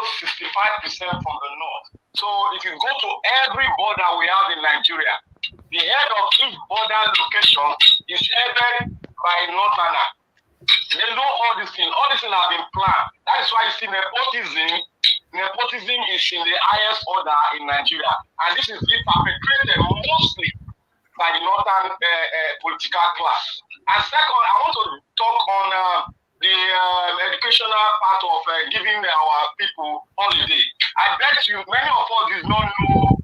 almost 65% from the north. So if you go to every border we have in Nigeria, the head of each border location is headed by northerner. They know all these things. All these things have been planned. That is why you see nepotism. Nepotism is in the highest order in Nigeria, and this is being perpetrated mostly by the northern political class. And second, I want to talk on the educational part of giving our people holiday. I bet you many of us did not know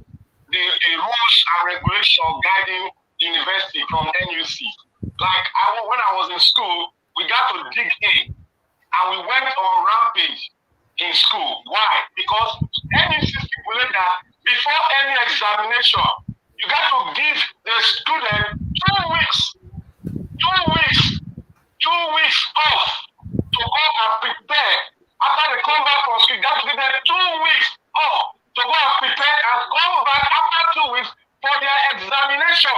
the rules and regulations guiding the university from NUC. Like when I was in school, we got to dig in, and we went on rampage in school. Why? Because NUC stipulated that before any examination, you got to give the student 2 weeks off to go and prepare. After they come back from school, you got to give them 2 weeks off to go and prepare and come back after 2 weeks for their examination.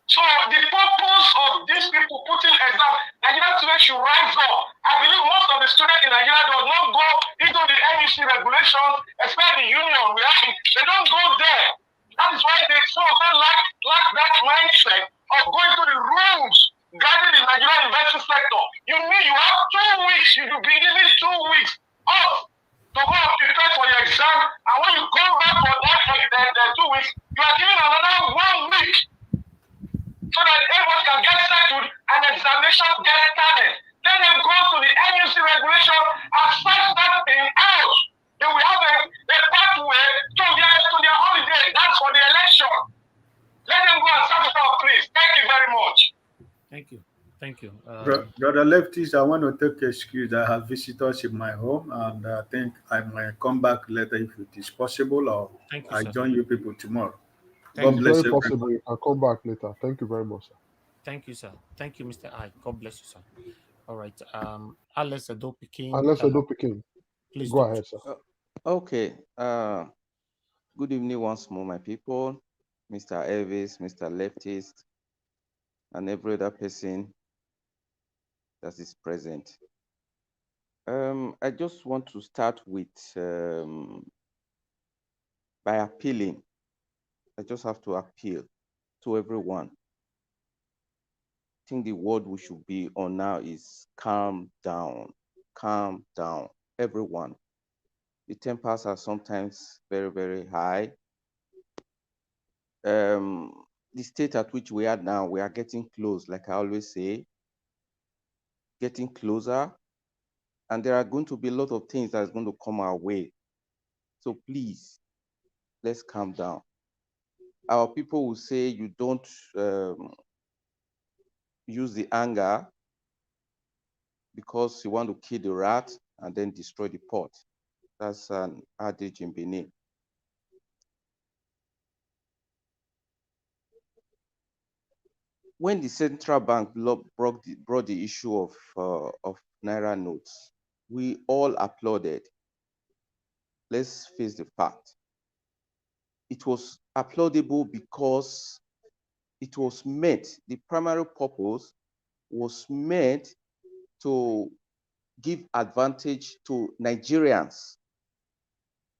So the purpose of these people putting exam, Nigerian students should rise up. I believe most of the students in Nigeria do not go into the NUC regulations, especially the union. They don't go there. That is why some of them lack that mindset of going to the rules guiding the Nigerian university sector. You have 2 weeks. You should be given 2 weeks off to go and prepare for your exam. And when you come back for that 2 weeks, you are given another 1 week, so that everyone can get settled and examination get started. Let them go to the NUC regulation and search that thing out. They will have a pathway to their holiday. That's for the election. Let them go and search it out, please. Thank you very much. Thank you. Brother Lefties, I want to take excuse. I have visitors in my home, and I think I might come back later if it is possible, or I join you people tomorrow. God bless you. Very possible. You can come back later. Thank you very much, sir. Thank you, sir. Thank you, Mr. I. God bless you, sir. All right. Alex Adopikin. Please go ahead, sir. Okay. Good evening once more, my people. Mr. Elvis, Mr. Leftist, and every other person that is present. I just want to start with by appealing. I just have to appeal to everyone. I think the word we should be on now is calm down. Calm down, everyone. The tempers are sometimes very, very high. The state at which we are now, we are getting close, like I always say, getting closer. And there are going to be a lot of things that is going to come our way. So please, let's calm down. Our people will say you don't use the anger because you want to kill the rat and then destroy the pot. That's an adage in Benin. When the central bank brought the issue of Naira notes, we all applauded. Let's face the fact. It was applaudable because it was meant, the primary purpose was meant to give advantage to Nigerians.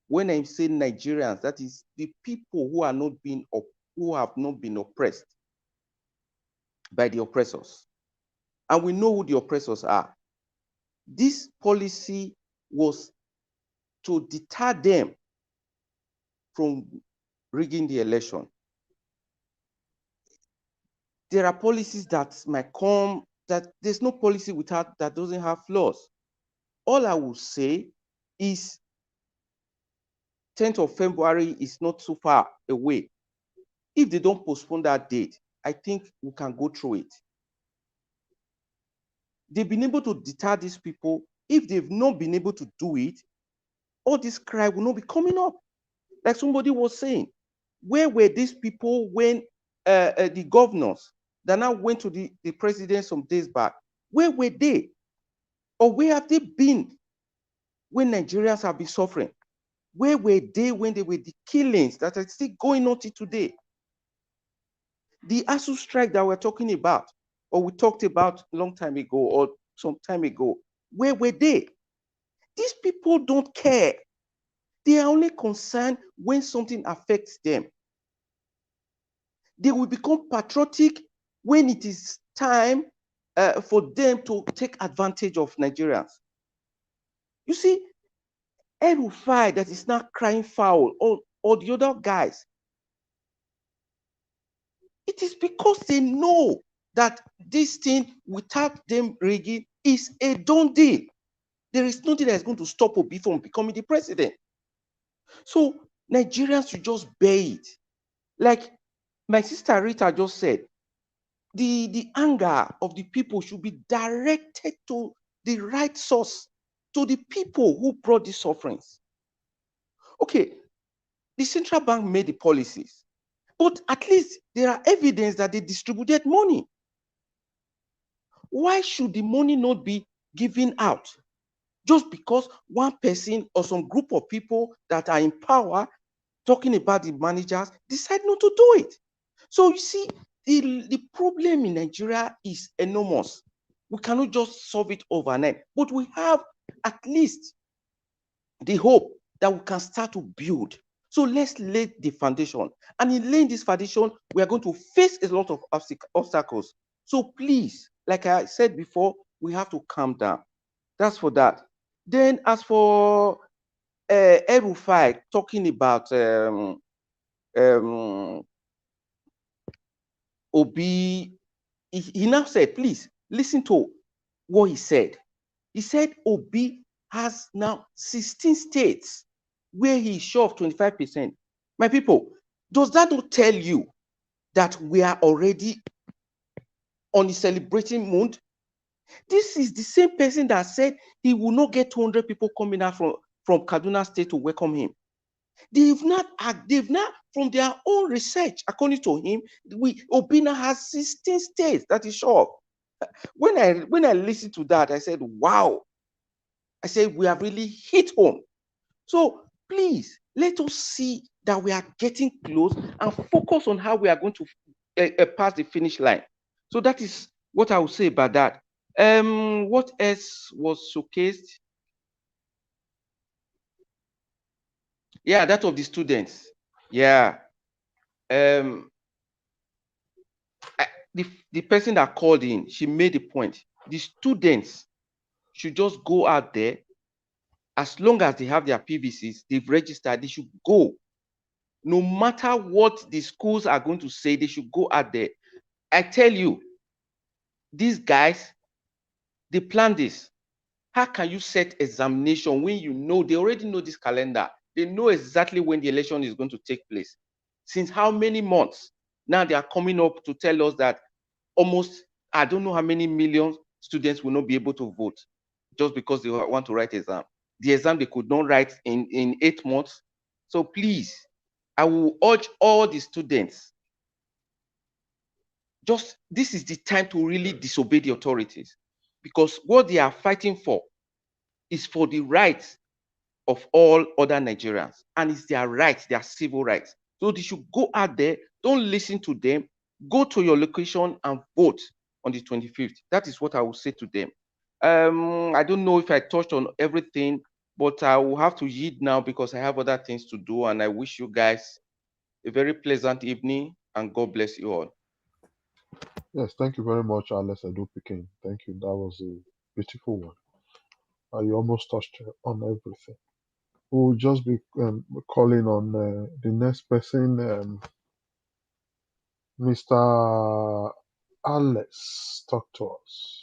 When I say Nigerians, that is the people who have not been oppressed by the oppressors. And we know who the oppressors are. This policy was to deter them from rigging the election. There are policies that might come, that there's no policy that doesn't have flaws. All I will say is 10th of February is not so far away. If they don't postpone that date, I think we can go through it. They've been able to deter these people. If they've not been able to do it, all this crime will not be coming up. Like somebody was saying, where were these people when the governors that now went to the president some days back, where were they? Or where have they been when Nigerians have been suffering? Where were they when there were the killings that are still going on till today? The ASU strike that we're talking about, or we talked about a long time ago or some time ago, where were they? These people don't care. They are only concerned when something affects them. They will become patriotic when it is time for them to take advantage of Nigerians. You see, El-Rufai that is now crying foul, or the other guys, it is because they know that this thing, without them rigging, is a done deal. There is nothing that is going to stop Obi from becoming the president. So Nigerians should just bear it. Like my sister Rita just said, the anger of the people should be directed to the right source, to the people who brought these sufferings. Okay, the central bank made the policies, but at least there are evidence that they distributed money. Why should the money not be given out just because one person or some group of people that are in power, talking about the managers, decide not to do it? So you see, the problem in Nigeria is enormous. We cannot just solve it overnight, but we have at least the hope that we can start to build. So let's lay the foundation. And in laying this foundation, we are going to face a lot of obstacles. So please, like I said before, we have to calm down. That's for that. Then as for El-Rufai talking about Obi, he now said, please listen to what he said. He said Obi has now 16 states where he shoved 25%. My people, does that not tell you that we are already on the celebrating mood? This is the same person that said he will not get 200 people coming out from Kaduna State to welcome him. They've not, from their own research, according to him, Obi now has 16 states that is sure. When I listened to that, I said, wow. I said, we have really hit home. So please, let us see that we are getting close and focus on how we are going to pass the finish line. So that is what I will say about that. What else was showcased? Yeah, that of the students. Yeah. The person that called in, she made a point. The students should just go out there. As long as they have their PVCs, they've registered, they should go. No matter what the schools are going to say, they should go out there. I tell you, these guys, they plan this. How can you set examination when you know, they already know this calendar? They know exactly when the election is going to take place. Since how many months? Now they are coming up to tell us that almost, I don't know how many million students will not be able to vote just because they want to write exam. The exam they could not write in 8 months. So please, I will urge all the students, just this is the time to really disobey the authorities, because what they are fighting for is for the rights of all other Nigerians, and it's their rights, their civil rights. So they should go out there, don't listen to them, go to your location and vote on the 25th. That is what I will say to them. I don't know if I touched on everything, but I will have to yield now because I have other things to do, and I wish you guys a very pleasant evening, and God bless you all. Yes, thank you very much, Alex Edo-Pikin. Thank you. That was a beautiful one. You almost touched on everything. We'll just be calling on the next person, Mr. Alex. Talk to us.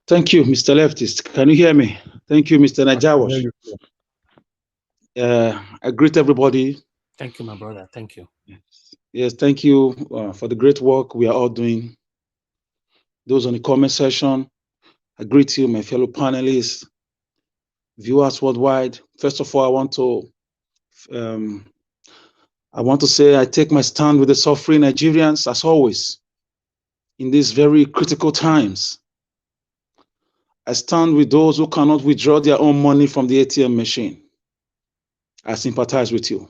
Thank you, Mr. Leftist. Can you hear me? Thank you, Mr. Najawash. I greet everybody. Thank you, my brother. Thank you. Yes, thank you for the great work we are all doing. Those on the comment section, I greet you, my fellow panelists, viewers worldwide. First of all, I want to say I take my stand with the suffering Nigerians, as always, in these very critical times. I stand with those who cannot withdraw their own money from the ATM machine. I sympathize with you.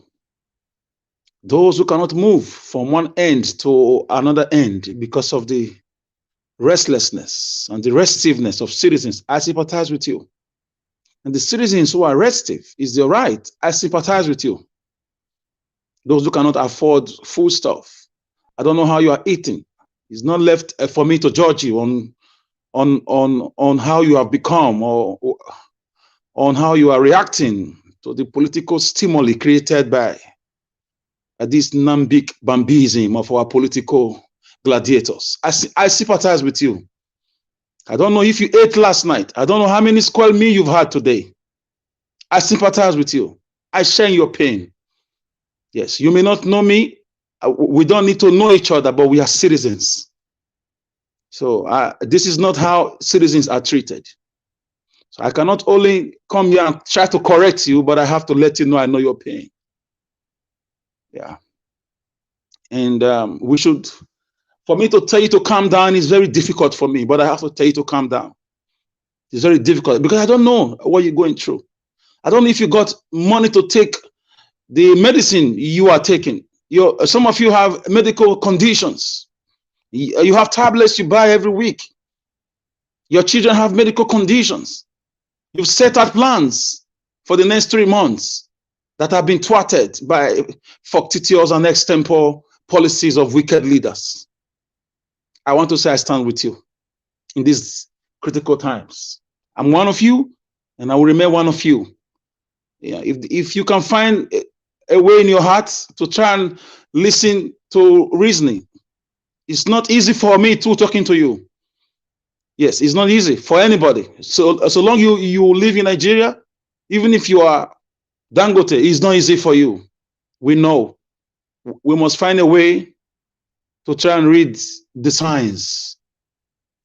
Those who cannot move from one end to another end because of the restlessness and the restiveness of citizens, I sympathize with you. And the citizens who are restive, is your right. I sympathize with you. Those who cannot afford food stuff. I don't know how you are eating. It's not left for me to judge you on how you have become or on how you are reacting to the political stimuli created by this nambic bambism of our political gladiators. I sympathize with you. I don't know if you ate last night. I don't know how many square meal you've had today. I sympathize with you. I share your pain. Yes, you may not know me. We don't need to know each other, but we are citizens. So this is not how citizens are treated. So I cannot only come here and try to correct you, but I have to let you know I know your pain. Yeah. And for me to tell you to calm down is very difficult for me, but I have to tell you to calm down. It's very difficult because I don't know what you're going through. I don't know if you got money to take the medicine you are taking. Some of you have medical conditions. You have tablets you buy every week. Your children have medical conditions. You've set out plans for the next 3 months that have been thwarted by factitious and extempore policies of wicked leaders. I want to say I stand with you in these critical times. I'm one of you, and I will remain one of you. Yeah, if you can find a way in your heart to try and listen to reasoning. It's not easy for me too talking to you. Yes, it's not easy for anybody. So long you live in Nigeria, even if you are Dangote, it's not easy for you. We know. We must find a way to try and read the signs.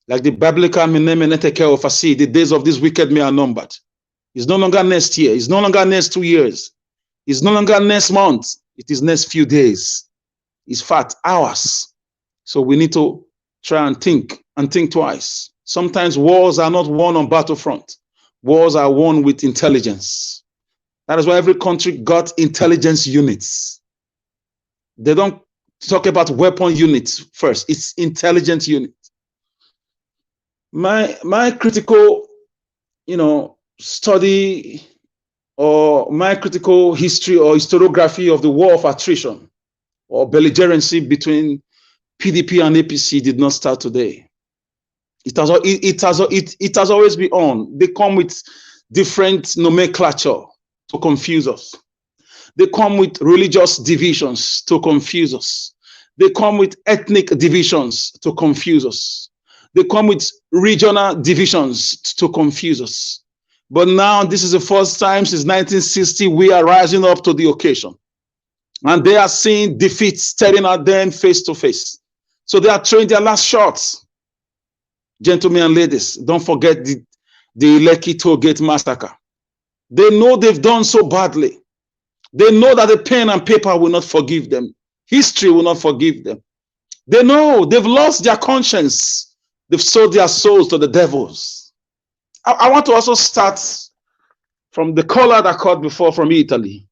Like the biblical the days of this wicked men are numbered. It's no longer next year. It's no longer next 2 years. It's no longer next month. It is next few days. It's fact, hours. So we need to try and think twice. Sometimes wars are not won on battlefront. Wars are won with intelligence. That is why every country got intelligence units. They don't talk about weapon units first. It's intelligence unit. My critical, study or my critical history or historiography of the war of attrition or belligerency between PDP and APC did not start today. It has always been on. They come with different nomenclature to confuse us. They come with religious divisions to confuse us. They come with ethnic divisions to confuse us. They come with regional divisions to confuse us. But now this is the first time since 1960 we are rising up to the occasion. And they are seeing defeat staring at them face to face. So they are throwing their last shots. Gentlemen and ladies, don't forget the Lekki Tollgate massacre. They know they've done so badly. They know that the pen and paper will not forgive them. History will not forgive them. They know they've lost their conscience. They've sold their souls to the devils. I want to also start from the caller that called before from Italy.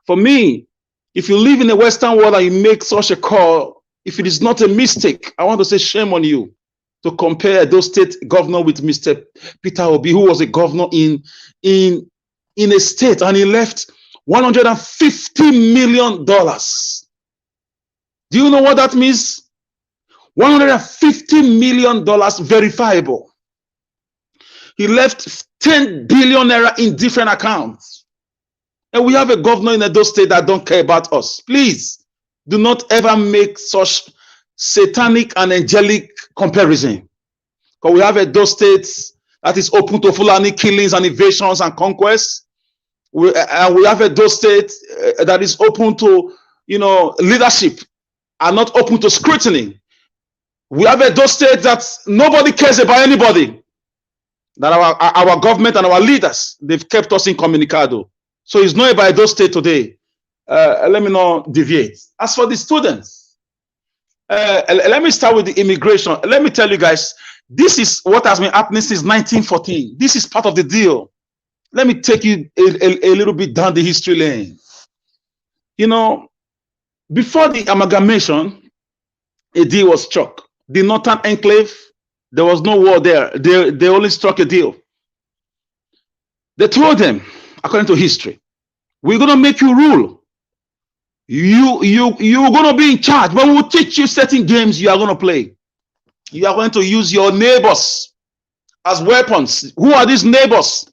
For me, if you live in the Western world and you make such a call, if it is not a mistake, I want to say shame on you to compare those state governor with Mr. Peter Obi, who was a governor in a state and he left $150 million. Do you know what that means? $150 million verifiable. He left 10 billion naira in different accounts. And we have a governor in Edo State that don't care about us. Please do not ever make such satanic and angelic comparison. Because we have Edo State that is open to Fulani killings and invasions and conquests. And we have Edo State that is open to, leadership and not open to scrutiny. We have Edo State that nobody cares about anybody. That our government and our leaders, they've kept us incommunicado. So it's not about Edo State today. Let me not deviate. As for the students, let me start with the immigration. Let me tell you guys, this is what has been happening since 1914. This is part of the deal. Let me take you a little bit down the history lane. Before the amalgamation, a deal was struck. The Northern Enclave, there was no war there. They only struck a deal. They told them, according to history, we're going to make you rule. You're going to be in charge, but we'll teach you certain games you are going to play. You are going to use your neighbors as weapons. Who are these neighbors?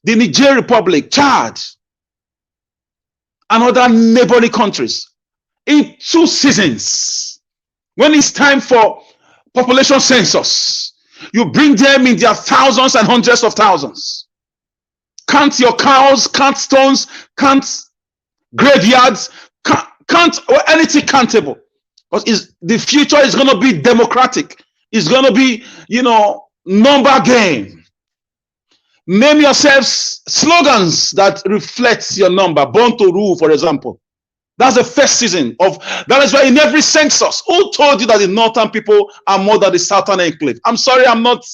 The Niger Republic, Chad, and other neighboring countries. In 2 seasons, when it's time for population census, you bring them in their thousands and hundreds of thousands. Count your cows, count stones, count graveyards, count anything countable. Because the future is going to be democratic. It's going to be, number game. Name yourselves slogans that reflect your number. Born to rule, for example. That's the first season of, that is why in every census, who told you that the northern people are more than the southern enclave? I'm sorry, I'm not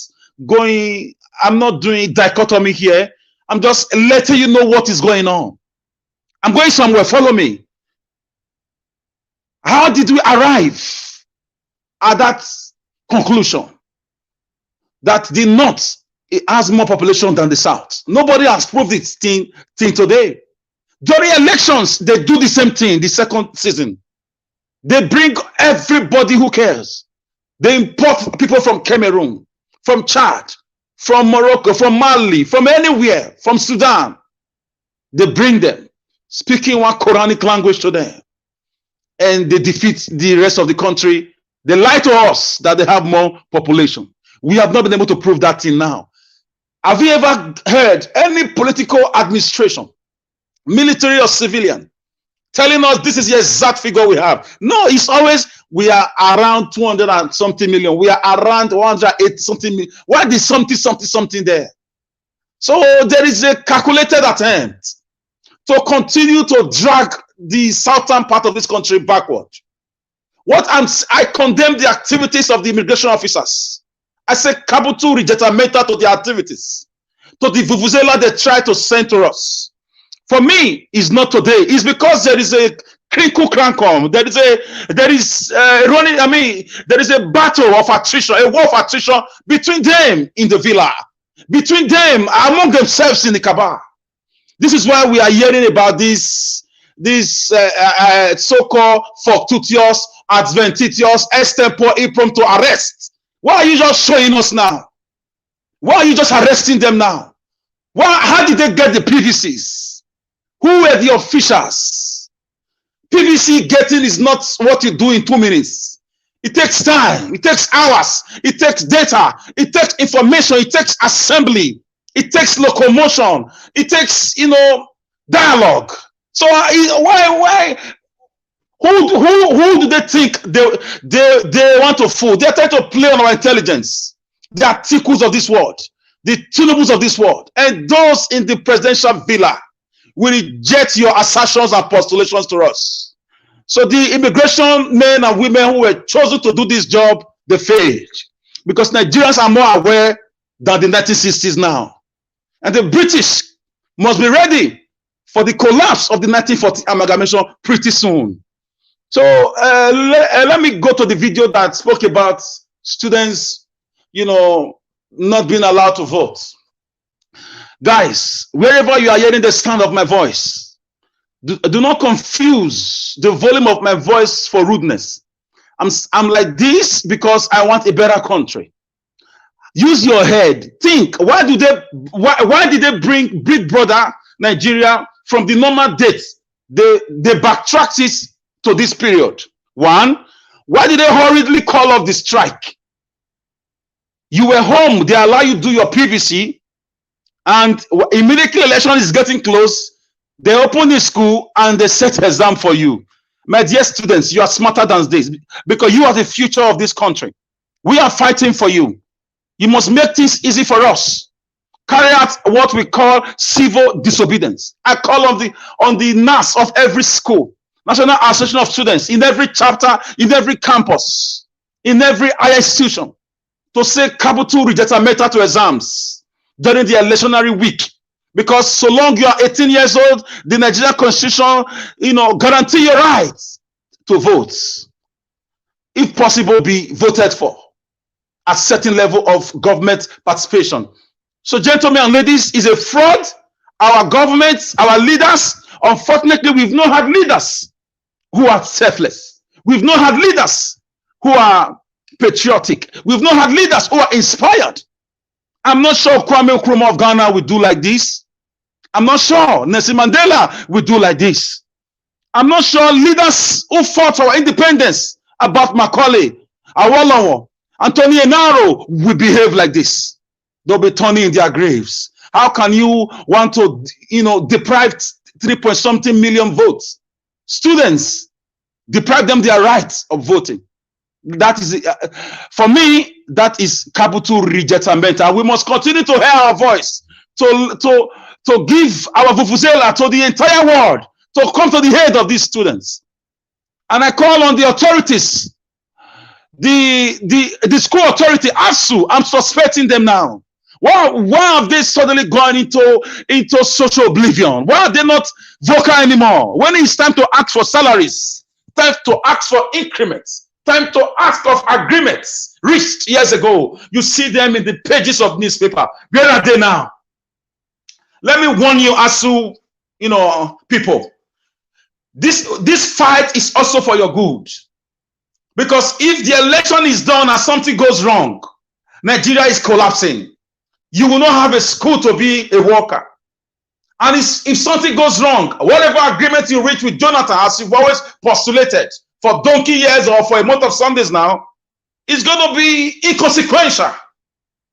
doing dichotomy here. I'm just letting you know what is going on. I'm going somewhere, follow me. How did we arrive at that conclusion? That the north has more population than the south. Nobody has proved it till today. During elections, they do the same thing, the second season. They bring everybody who cares. They import people from Cameroon, from Chad, from Morocco, from Mali, from anywhere, from Sudan. They bring them, speaking one Quranic language to them. And they defeat the rest of the country. They lie to us that they have more population. We have not been able to prove that till now. Have you ever heard any political administration, military or civilian, telling us this is the exact figure we have? No, it's always we are around 200 and something million. We are around 180 something million. Why is something there? So there is a calculated attempt to continue to drag the southern part of this country backward. I condemn the activities of the immigration officers. I say Kabutu rejectamenta to the activities, to the vuvuzela they try to send to us. For me, it's not today. It's because there is a crinkle crankum. There is a battle of attrition, a war of attrition between them in the villa, between them among themselves in the cabal. This is why we are hearing about this so-called fortuitous, adventitious, extempore, impromptu arrest. Why are you just showing us now? Why are you just arresting them now? How did they get the PVCs? Who were the officials? PVC getting is not what you do in 2 minutes. It takes time. It takes hours. It takes data. It takes information. It takes assembly. It takes locomotion. It takes, dialogue. So why? Who do they think they want to fool? They're trying to play on our intelligence. The articles of this world, the tunable of this world, and those in the presidential villa will reject your assertions and postulations to us. So the immigration men and women who were chosen to do this job, they failed. Because Nigerians are more aware than the 1960s now. And the British must be ready for the collapse of the 1940 amalgamation pretty soon. So let me go to the video that spoke about students, not being allowed to vote. Guys, wherever you are hearing the sound of my voice, do not confuse the volume of my voice for rudeness. I'm like this because I want a better country. Use your head. Think. Why did they bring Big Brother Nigeria from the normal date? They backtracked it to this period. One, why did they hurriedly call off the strike? You were home. They allow you to do your PVC, and immediately election is getting close. They open the school and they set exam for you. My dear students, you are smarter than this because you are the future of this country. We are fighting for you. You must make things easy for us. Carry out what we call civil disobedience. I call on the NAS of every school, National Association of Students, in every chapter, in every campus, in every higher institution, to say Kabutu rejectamenta to exams during the electionary week. Because so long you are 18 years old, the Nigerian Constitution, guarantee your rights to vote. If possible, be voted for at certain level of government participation. So, gentlemen and ladies, is a fraud. Our governments, our leaders, unfortunately, we've not had leaders who are selfless. We've not had leaders who are patriotic. We've not had leaders who are inspired. I'm not sure Kwame Nkrumah of Ghana would do like this. I'm not sure Nelson Mandela would do like this. I'm not sure leaders who fought for our independence, about Macaulay, Awolowo, Anthony Enaro, will behave like this. They'll be turning in their graves. How can you want to, deprive 3-point-something million votes? Students, deprive them their rights of voting. That is, for me, that is capital rejection. And we must continue to hear our voice, to give our vuvuzela to the entire world, to come to the aid of these students. And I call on the authorities, the school authority, ASU. I'm suspecting them now. Why have they suddenly gone into social oblivion? Why are they not vocal anymore? When it's time to ask for salaries, time to ask for increments, time to ask of agreements reached years ago, you see them in the pages of newspaper. Where are they now? Let me warn you, ASU, people. This fight is also for your good. Because if the election is done and something goes wrong, Nigeria is collapsing. You will not have a school to be a worker. And if something goes wrong, whatever agreement you reach with Jonathan, as you've always postulated for donkey years or for a month of Sundays now, it's going to be inconsequential.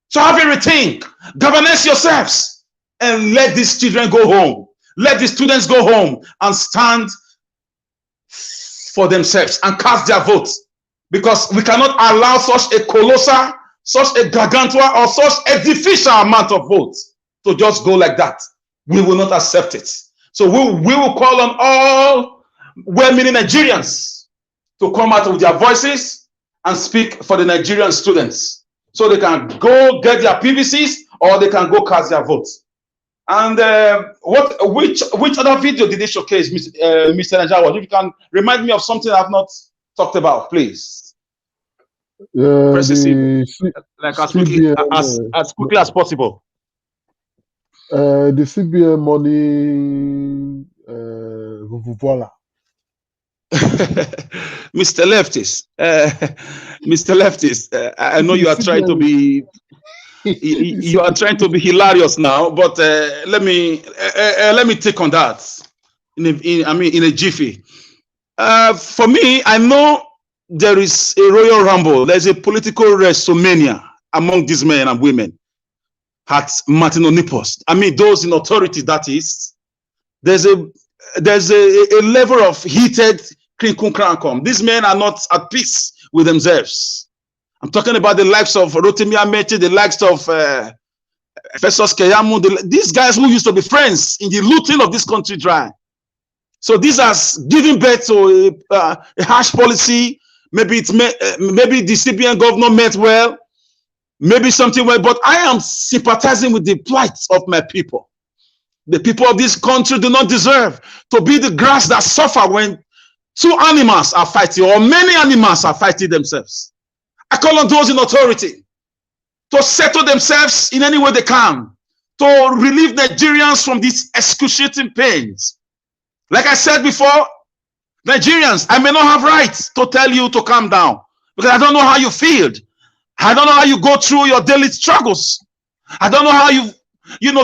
So have a rethink, governance yourselves, and let these children go home. Let the students go home and stand for themselves and cast their votes. Because we cannot allow such a colossal, such a gargantua, or such a deficient amount of votes to just go like that. We will not accept it. So we will call on all well-meaning Nigerians to come out with their voices and speak for the Nigerian students, so they can go get their PVCs or they can go cast their votes. And which other video did they showcase, Mr. Najawa? If you can remind me of something I've not talked about, please. Press like as quickly as possible. The CBN money, voila. Mr. Leftist, I know you are trying to be you are trying to be hilarious now, but let me take on that in a jiffy. For me, I know there is a royal rumble. There's a political WrestleMania among these men and women at Martin Onipos. Those in authority, that is. There's a level of heated krinkum. These men are not at peace with themselves. I'm talking about the likes of Rotimi Amechi, the likes of Festus Keyamo, these guys who used to be friends in the looting of this country dry. So this has given birth to a harsh policy. Maybe maybe the CBN governor meant well, maybe something well, but I am sympathizing with the plight of my people. The people of this country do not deserve to be the grass that suffer when two animals are fighting, or many animals are fighting themselves. I call on those in authority to settle themselves in any way they can, to relieve Nigerians from these excruciating pains. Like I said before, Nigerians, I may not have rights to tell you to calm down, because I don't know how you feel. I don't know how you go through your daily struggles. I don't know how you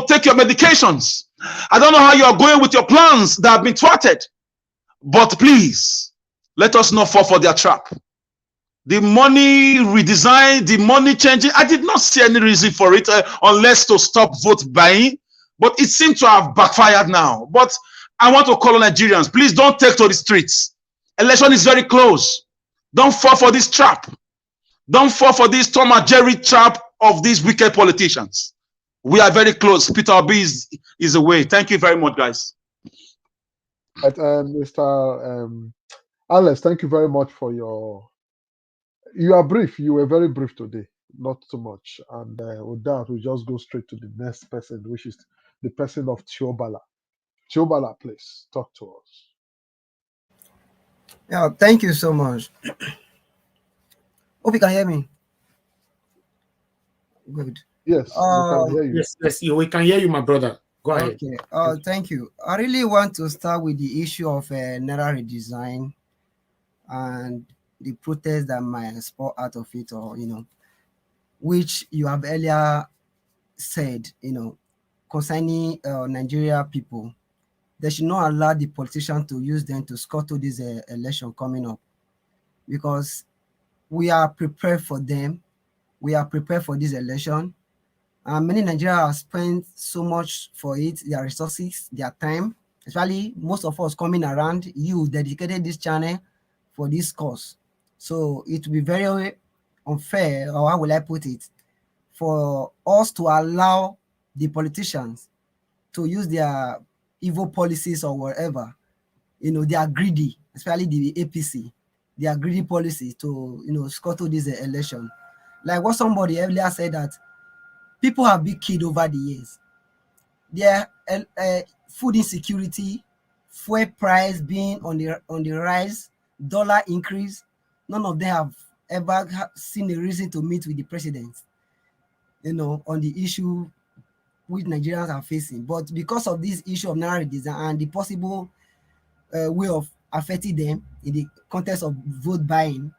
take your medications. I don't know how you are going with your plans that have been thwarted. But please, let us not fall for their trap. The money redesign, the money changing, I did not see any reason for it unless to stop vote buying. But it seems to have backfired now. But I want to call on Nigerians, please don't take to the streets. Election is very close. Don't fall for this trap. Don't fall for this Tom and Jerry trap of these wicked politicians. We are very close. Peter Obi is away. Thank you very much, guys. Mr. Alex, thank you very much for your... You are brief. You were very brief today. Not too much. And with that, we just go straight to the next person, which is the person of Chiobala. Chiobala, please talk to us. Yeah, thank you so much. Hope you can hear me. Good. Yes, we can hear you. Yes, we can hear you, my brother. Go ahead. Okay. Thank you. I really want to start with the issue of Naira redesign and the protest that might spur out of it, or which you have earlier said, concerning Nigeria people. They should not allow the politicians to use them to scuttle this election coming up, because we are prepared for them. We are prepared for this election. Many Nigerians have spent so much for it, their resources, their time, especially most of us coming around. You dedicated this channel for this cause. So it will be very unfair, or how will I put it, for us to allow the politicians to use their evil policies or whatever. They are greedy, especially the APC. They are greedy policies to, scuttle this election. Like what somebody earlier said, that people have been killed over the years. Their food insecurity, fuel price being on the rise, dollar increase. None of them have ever seen a reason to meet with the president, on the issue which Nigerians are facing. But because of this issue of Naira redesign and the possible way of affecting them in the context of vote buying,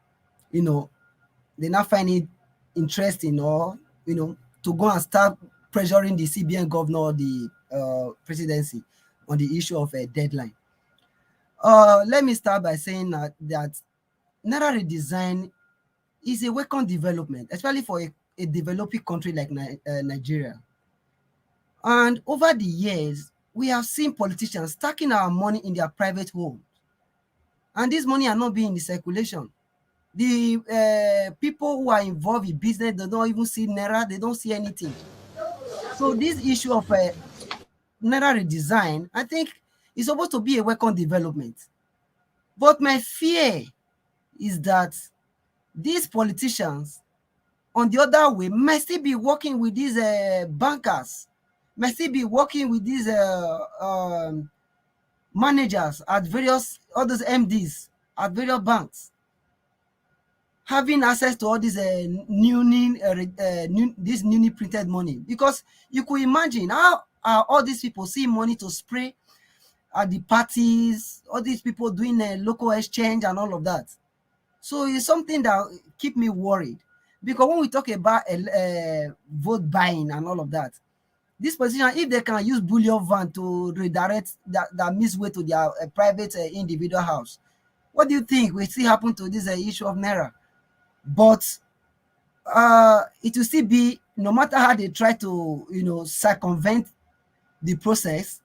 they now find it interesting, or to go and start pressuring the CBN governor or the presidency on the issue of a deadline. Let me start by saying that Naira redesign is a welcome development, especially for a developing country like Nigeria. And over the years, we have seen politicians stacking our money in their private homes, and this money are not being in circulation. The people who are involved in business, they don't even see Naira, they don't see anything. So this issue of Naira redesign, I think, is supposed to be a welcome development. But my fear is that these politicians, on the other way, might still be working with these bankers, might still be working with these managers at various, others MDs at various banks, having access to all this this newly printed money. Because you could imagine how all these people see money to spray at the parties, all these people doing a local exchange and all of that. So it's something that keep me worried, because when we talk about vote buying and all of that, this position, if they can use bullion van to redirect that missed way to their private individual house, what do you think will still happen to this issue of Naira? But it will still be, no matter how they try to circumvent the process,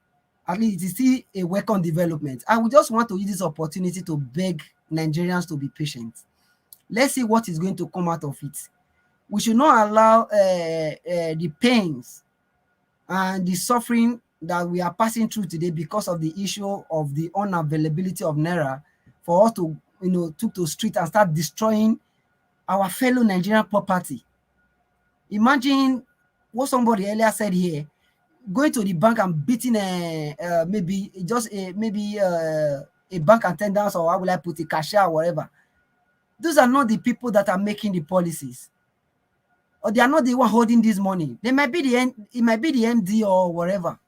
at least it is still a welcome development. I would just want to use this opportunity to beg Nigerians to be patient. Let's see what is going to come out of it. We should not allow the pains and the suffering that we are passing through today because of the issue of the unavailability of Naira for us to took to street and start destroying our fellow Nigerian property. Imagine what somebody earlier said here, going to the bank and beating maybe a bank attendant, or how will I put it, cashier or whatever. Those are not the people that are making the policies, or they are not the one holding this money. It might be the MD or whatever.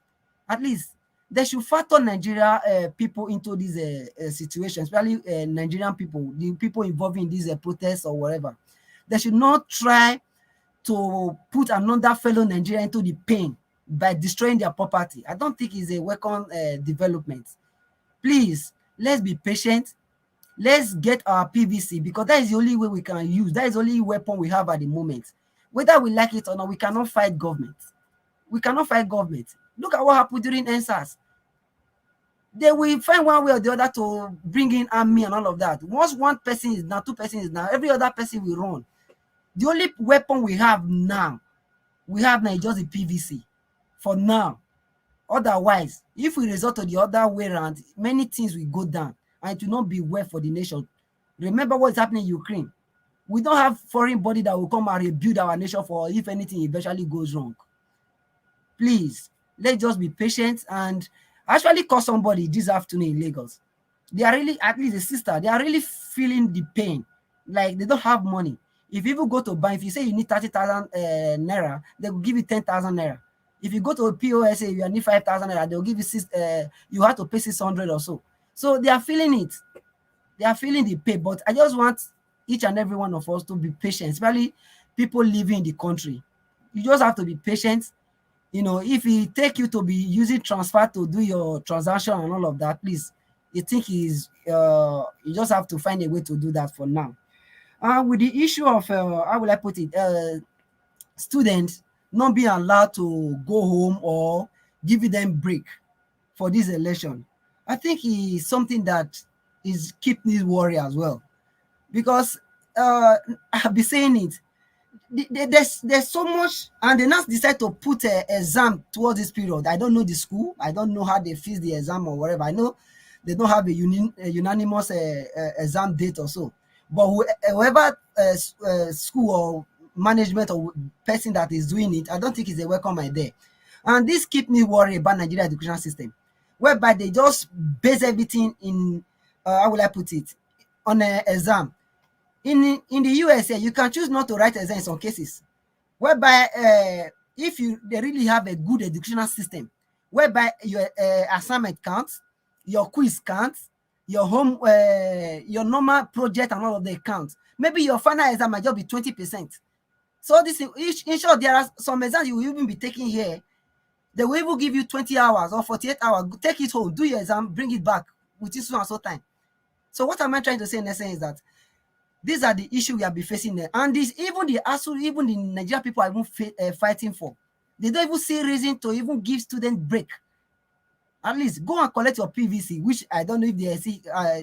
At least they should factor Nigeria people into this situation, especially Nigerian people, the people involved in these protests or whatever. They should not try to put another fellow Nigerian into the pain by destroying their property. I don't think it's a welcome development. Please, let's be patient. Let's get our PVC, because that is the only way we can use. That is the only weapon we have at the moment. Whether we like it or not, we cannot fight government. We cannot fight government. Look at what happened during NSAS. They will find one way or the other to bring in army and all of that. Once one person is down, two persons is down, every other person will run. The only weapon we have now is just the PVC for now. Otherwise, if we resort to the other way around, many things will go down, and it will not be well for the nation. Remember what is happening in Ukraine. We don't have foreign body that will come and rebuild our nation for if anything eventually goes wrong. Please, let's just be patient. And I actually call somebody this afternoon in Lagos. They are really, at least a sister, they are really feeling the pain. Like they don't have money. If you go to bank, if you say you need 30,000 naira, they will give you 10,000 naira. If you go to a POS, you need 5,000 naira, they will give you you have to pay 600 or so. So they are feeling it. They are feeling the pay. But I just want each and every one of us to be patient, especially people living in the country. You just have to be patient. If it take you to be using transfer to do your transaction and all of that, please, you think is you just have to find a way to do that for now. With the issue of how will I put it, students not being allowed to go home or give them break for this election, I think is something that is keep me worried as well, because I've been saying it. There's so much, and they now decide to put an exam towards this period. I don't know the school. I don't know how they fix the exam or whatever. I know they don't have a unanimous exam date or so. But whoever school or management or person that is doing it, I don't think it's a welcome idea. And this keep me worried about Nigeria education system, whereby they just base everything in, how will I put it, on an exam. In the USA, you can choose not to write exam in some cases, whereby if they really have a good educational system, whereby your assignment counts, your quiz counts, your home, your normal project and all of them count. Maybe your final exam might just be 20%. So this in short, there are some exams you will even be taking here. They will even give you 20 hours or 48 hours. Take it home, do your exam, bring it back within so and so time. So what am I trying to say in essence is that these are the issues we have been facing there. And this, even the Nigerian people are even fighting for. They don't even see reason to even give students break. At least go and collect your PVC, which I don't know if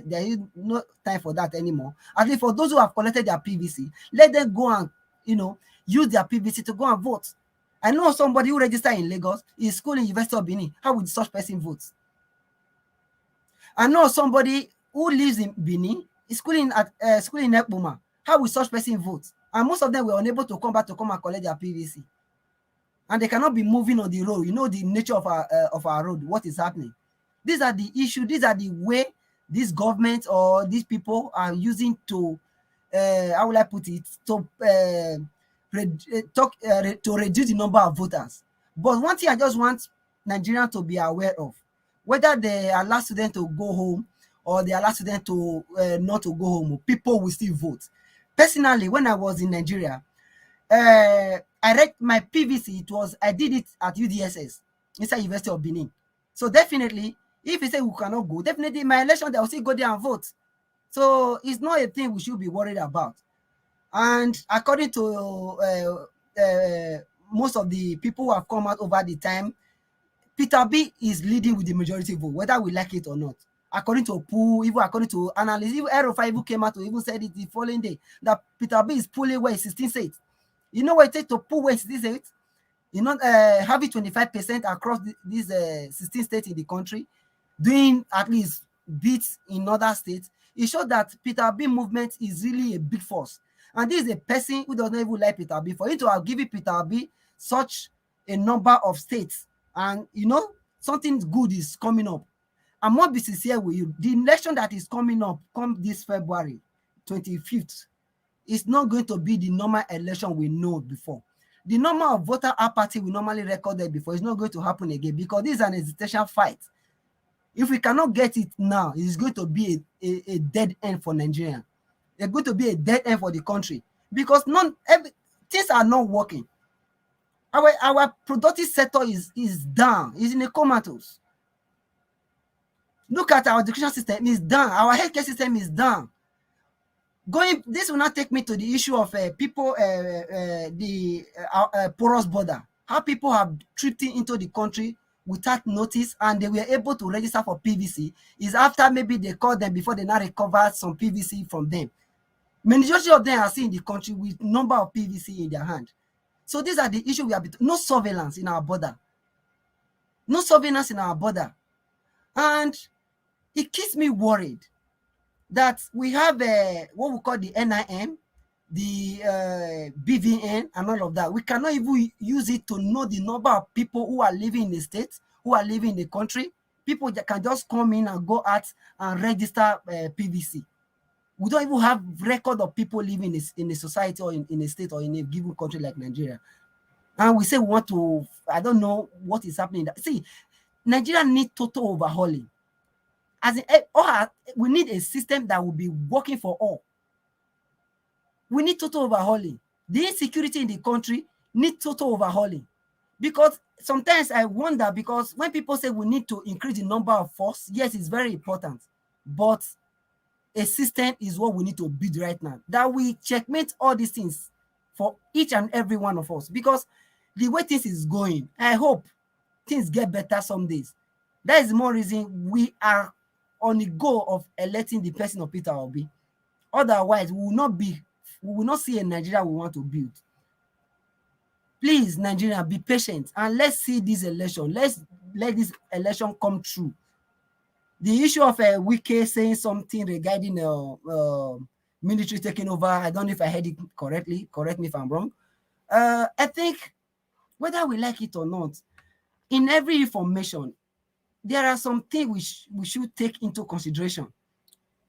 there is no time for that anymore. At least for those who have collected their PVC, let them go and use their PVC to go and vote. I know somebody who registered in Lagos, is school in University of Benin. How would such person vote? I know somebody who lives in Benin, schooling at schooling in Ekpoma. How will such person vote? And most of them were unable to come back to come and collect their PVC. And they cannot be moving on the road. You know the nature of our road, what is happening. These are the issues, these are the way this government or these people are using to, how will I put it, to reduce the number of voters. But one thing I just want Nigerians to be aware of, whether they allow students to go home or they allow students to not to go home, people will still vote. Personally, when I was in Nigeria, I read my PVC. I did it at UDSS inside University of Benin. So definitely, if you say we cannot go, definitely my election, they will still go there and vote. So it's not a thing we should be worried about. And according to most of the people who have come out over the time, Peter B is leading with the majority vote, whether we like it or not. According to poll, even according to analysts, even Aero5 even came out to even said it the following day that Peter B is pulling away 16 states. You know what it takes to pull away 16 states? You know, having 25% across these 16 states in the country, doing at least beats in other states. It shows that Peter B movement is really a big force. And this is a person who does not even like Peter B. For him to have given Peter B such a number of states, and something good is coming up. I must be sincere with you. The election that is coming up, come this February 25th, is not going to be the normal election we know before. The number of voter apathy we normally recorded before is not going to happen again, because this is an existential fight. If we cannot get it now, it is going to be a dead end for Nigeria. It's going to be a dead end for the country, because things are not working. Our productive sector is down, is in a comatose. Look at our education system, is down. Our healthcare system is down. This will not take me to the issue of people, the porous border. How people have tripped into the country without notice, and they were able to register for PVC is after maybe they called them before they now recovered some PVC from them. Majority of them are still in the country with number of PVC in their hand. So these are the issues we have. No surveillance in our border. No surveillance in our border. And it keeps me worried that we have what we call the NIM, the BVN, and all of that. We cannot even use it to know the number of people who are living in the state, who are living in the country. People that can just come in and go out and register PVC. We don't even have record of people living in a society or in a state or in a given country like Nigeria. And we say we want to, I don't know what is happening. See, Nigeria needs total overhauling. As in, we need a system that will be working for all. We need total overhauling. The insecurity in the country needs total overhauling. Because sometimes I wonder, because when people say we need to increase the number of force, yes, it's very important. But a system is what we need to build right now, that we checkmate all these things for each and every one of us. Because the way things is going, I hope things get better some days. That is the more reason we are on the goal of electing the person of Peter Obi. Otherwise, we will not see a Nigeria we want to build. Please, Nigeria, be patient and let's see this election. Let's let this election come true. The issue of Wike saying something regarding military taking over, I don't know if I heard it correctly. Correct me if I'm wrong. I think whether we like it or not, in every information, there are some things we should take into consideration.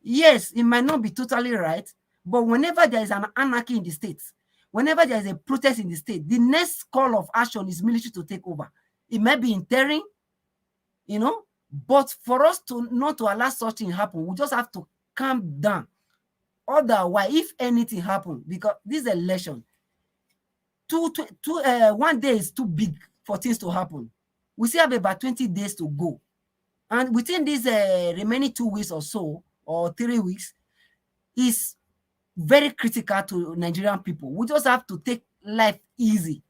Yes, it might not be totally right, but whenever there is an anarchy in the states, whenever there is a protest in the state, the next call of action is military to take over. It might be interim, you know, but for us to not to allow such thing happen, we just have to calm down. Otherwise, if anything happens, because this election, 1 day is too big for things to happen. We still have about 20 days to go. And within these remaining 2 weeks or so, or 3 weeks, is very critical to Nigerian people. We just have to take life easy,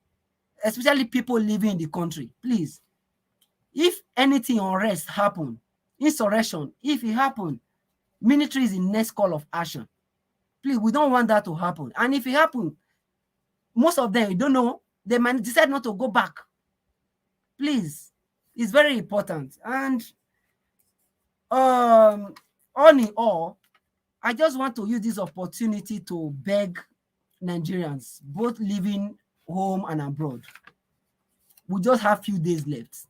especially people living in the country. Please, if anything unrest happen, insurrection, if it happen, military is the next call of action. Please, we don't want that to happen. And if it happen, most of them, you don't know, they might decide not to go back. Please, it's very important. And all in all, I just want to use this opportunity to beg Nigerians, both living home and abroad. We just have few days left.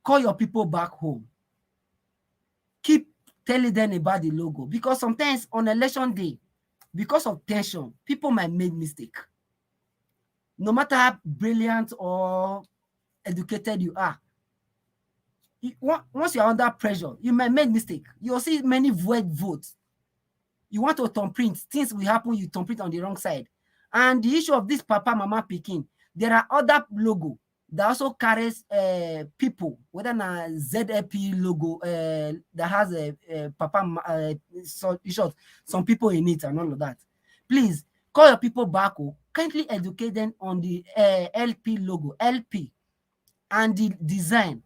Call your people back home. Keep telling them about the logo, because sometimes on election day, because of tension, people might make mistake. No matter how brilliant or educated you are, once you're under pressure, you might make mistake. You'll see many void votes. You want to thumbprint, things will happen, you thumbprint on the wrong side. And the issue of this Papa Mama Pikin, there are other logo that also carries people, whether a ZLP logo that has a Papa, short, some people in it and all of that. Please call your people back. Kindly educate them on the LP logo, LP, and the design.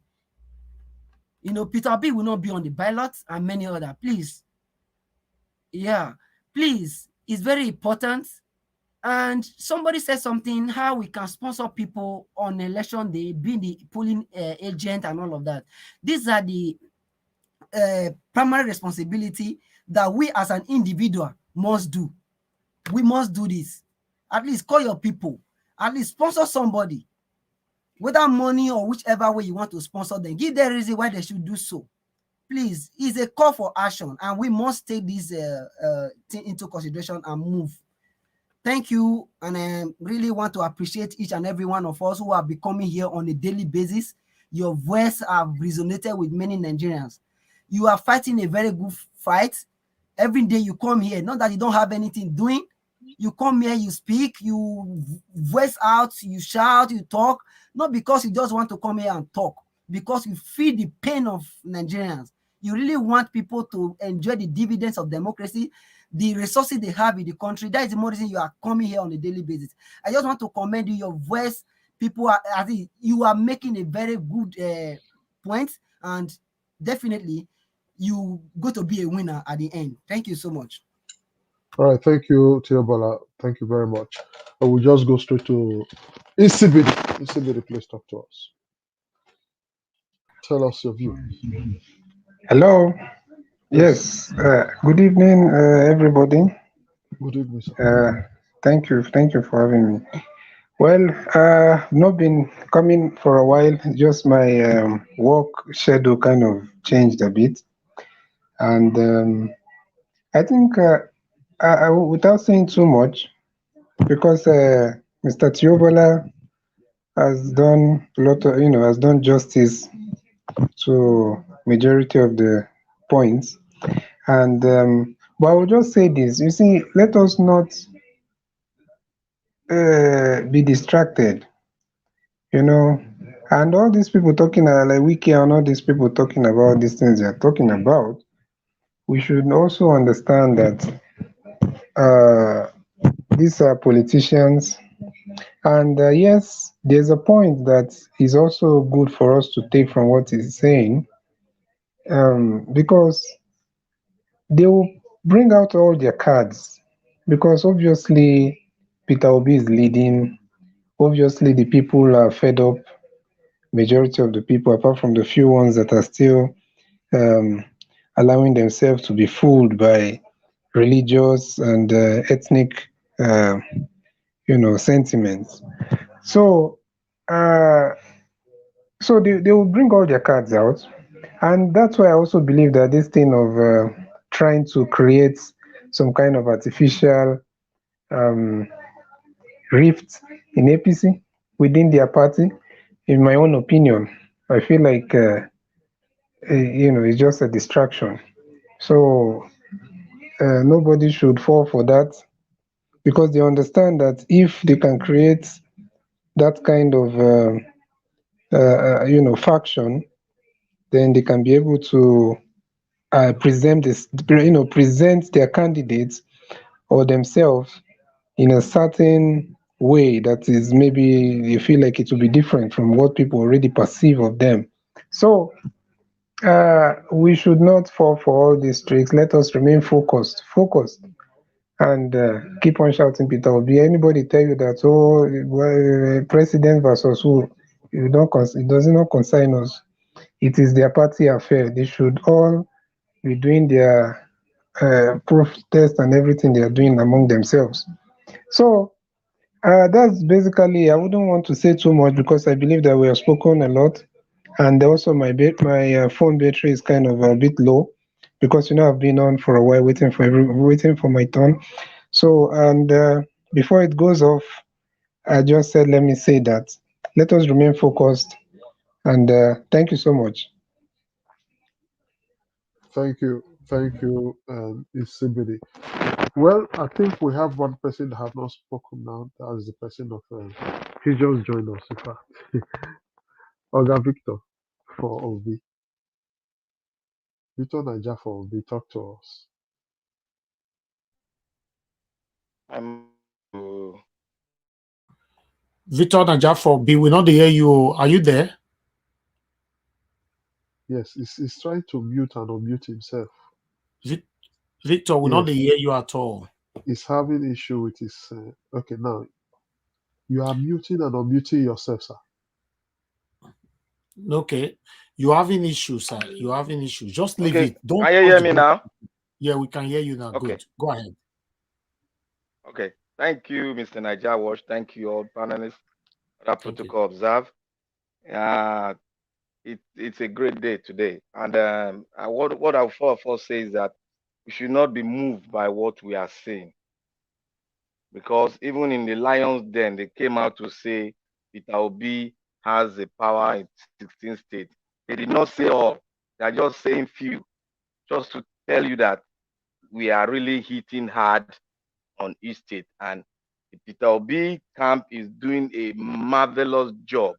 You know, Peter B will not be on the ballot and many other. Please. Yeah, please. It's very important. And somebody said something, how we can sponsor people on election day, being the polling agent and all of that. These are the primary responsibility that we as an individual must do. We must do this. At least call your people. At least sponsor somebody. Whether money or whichever way you want to sponsor them, give them a reason why they should do so. Please, it's a call for action, and we must take this thing into consideration and move. Thank you, and I really want to appreciate each and every one of us who are becoming here on a daily basis. Your voice have resonated with many Nigerians. You are fighting a very good fight. Every day you come here, not that you don't have anything doing. You come here, you speak, you voice out, you shout, you talk, not because you just want to come here and talk, because you feel the pain of Nigerians. You really want people to enjoy the dividends of democracy, the resources they have in the country. That is the more reason you are coming here on a daily basis. I just want to commend you, your voice. People are, I think you are making a very good point, and definitely you go to be a winner at the end. Thank you so much. All right, thank you, Teobala. Thank you very much. I will just go straight to ECBD. ECBD, please talk to us. Tell us your view. Hello. Yes. Good evening, everybody. Good evening, sir. Thank you for having me. Well, not been coming for a while. Just my work schedule kind of changed a bit, and I think without saying too much, because Mr. Tiobola has done a lot of, has done justice to majority of the points. And but I will just say this: you see, let us not be distracted, you know. And all these people talking like Wike and all these people talking about these things they are talking about, we should also understand that these are politicians. And yes, there's a point that is also good for us to take from what he's saying, because they will bring out all their cards. Because obviously, Peter Obi is leading. Obviously, the people are fed up. Majority of the people, apart from the few ones that are still um, allowing themselves to be fooled by religious and ethnic, uh, sentiments. So, uh, they will bring all their cards out, and that's why I also believe that this thing of trying to create some kind of artificial um, rift in APC within their party, in my own opinion, I feel like it's just a distraction. So nobody should fall for that, because they understand that if they can create that kind of faction, then they can be able to present their candidates or themselves in a certain way that is, maybe you feel like it will be different from what people already perceive of them. So we should not fall for all these tricks. Let us remain focused, and keep on shouting Peter Obi. Anybody tell you that, oh, well, president versus who, it does not concern us. It is their party affair. They should all be doing their proof test and everything they are doing among themselves. So that's basically. I wouldn't want to say too much because I believe that we have spoken a lot, and also my phone battery is kind of a bit low, because I've been on for a while waiting for my turn. So, and before it goes off, I just said let me say that let us remain focused, and thank you so much. Thank you, Isibidi. Well, I think we have one person that have not spoken now. That is the person of he just joined us. In fact, Oga Victor for Obi. Victor Naija for Obi. Talk to us. I'm Victor Najafo B, we not hear you. Are you there? Yes, he's trying to mute and unmute himself. Victor, we not hear you at all. He's having issue with his. Okay, now you are muting and unmuting yourself, sir. Okay, you're having issues, sir. You're having issues. Just leave okay. it. Don't. Can you hear me now? Yeah, we can hear you now. Okay. Good. Go ahead. Okay. Thank you, Mr. Naija Wash. Thank you, all panelists. That protocol observe. It's a great day today, and what I first say is that we should not be moved by what we are seeing, because even in the lion's den, they came out to say Peter Obi has the power in 16 states. They did not say all. They are just saying few, just to tell you that we are really hitting hard on each state, and the Peter Obi camp is doing a marvelous job.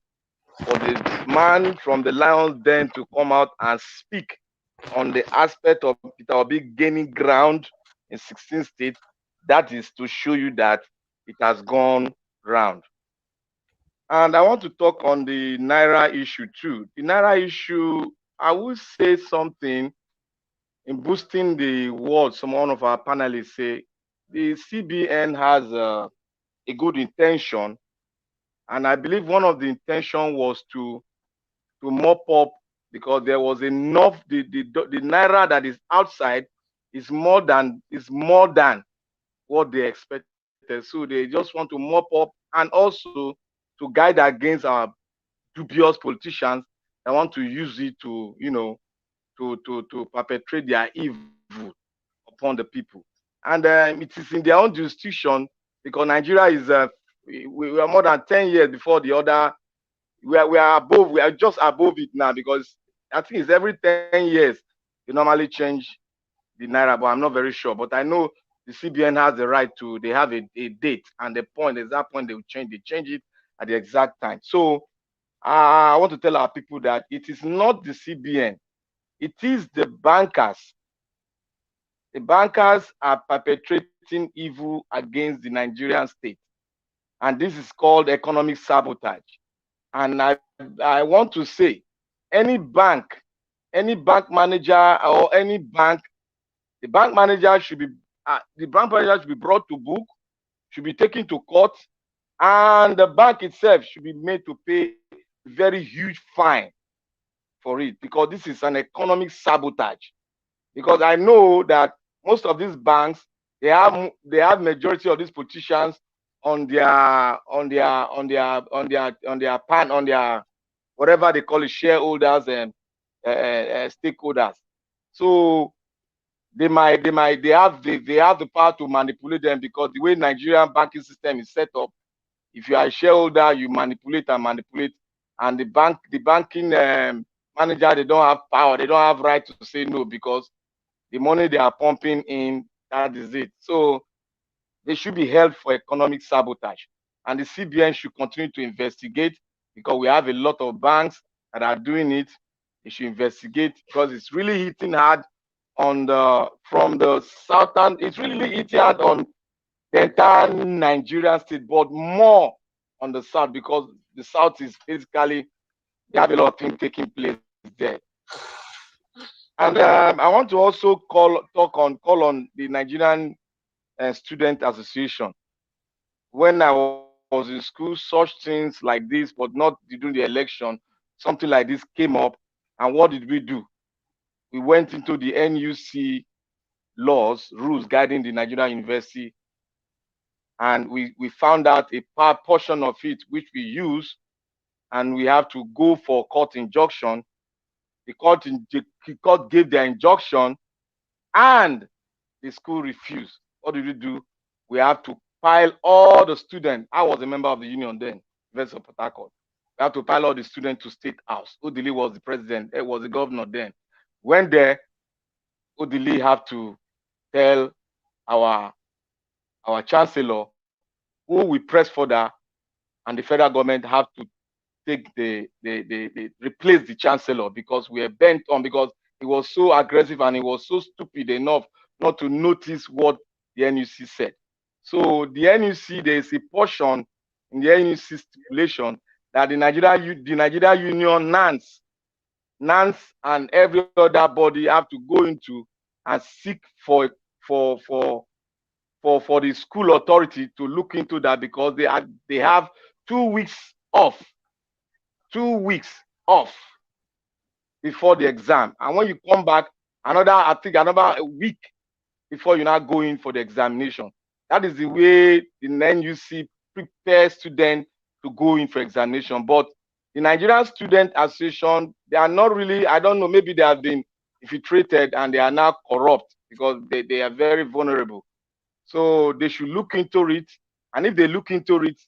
For the man from the lion's den to come out and speak on the aspect of Peter Obi gaining ground in 16 states, that is to show you that it has gone round. And I want to talk on the Naira issue too. The Naira issue, I will say something in boosting the words. One of our panelists say the CBN has a good intention, and I believe one of the intention was to mop up, because there was enough. The Naira that is outside is more than what they expected. So they just want to mop up, and also to guide against our dubious politicians that want to use it to to perpetrate their evil upon the people. and it is in their own jurisdiction, because Nigeria is we are more than 10 years before the other. We are above. We are just above it now, because I think it's every 10 years they normally change the naira, but I'm not very sure. But I know the CBN has the right to. They have a date and the point. Exact point they will change. They change it at the exact time. So I want to tell our people that it is not the CBN. It is the bankers. The bankers are perpetrating evil against the Nigerian state, and this is called economic sabotage. And I want to say, any bank manager or any bank, the bank manager should be brought to book, should be taken to court, and the bank itself should be made to pay very huge fine for it, because this is an economic sabotage. Because I know that most of these banks, they have majority of these politicians on their whatever they call it, shareholders and stakeholders. So they have the power to manipulate them, because the way Nigerian banking system is set up, if you are a shareholder, you manipulate, and the banking manager, they don't have power, they don't have right to say no, because the money they are pumping in, that is it. So they should be held for economic sabotage, and the CBN should continue to investigate, because we have a lot of banks that are doing it. They should investigate, because it's really hitting hard on from the southern. It's really hitting hard on the entire Nigerian state, but more on the south, because the south is basically, they have a lot of things taking place there. And I want to also call on the Nigerian Student Association. When I was in school, such things like this, but not during the election, something like this came up. And what did we do? We went into the NUC rules guiding the Nigerian University, and we found out a portion of it which we use, and we have to go for court injunction. The court gave their injunction, and the school refused. What did we do? We have to pile all the students. I was a member of the union then, University of Port Harcourt. We have to pile all the students to State House. Odili was the president, was the governor then. When there, Odili have to tell our chancellor, who we press for that, and the federal government have to take the replace the chancellor, because we are bent on, because he was so aggressive and he was so stupid enough not to notice what the NUC said. So the NUC, there is a portion in the NUC stipulation that the Nigeria Union, NANS, and every other body have to go into and seek for the school authority to look into that, because they have 2 weeks off. 2 weeks off before the exam, and when you come back, another week before you now go in for the examination. That is the way the NUC prepares students to go in for examination. But the Nigerian Student Association, they are not really, I don't know, maybe they have been infiltrated and they are now corrupt, because they are very vulnerable. So they should look into it, and if they look into it,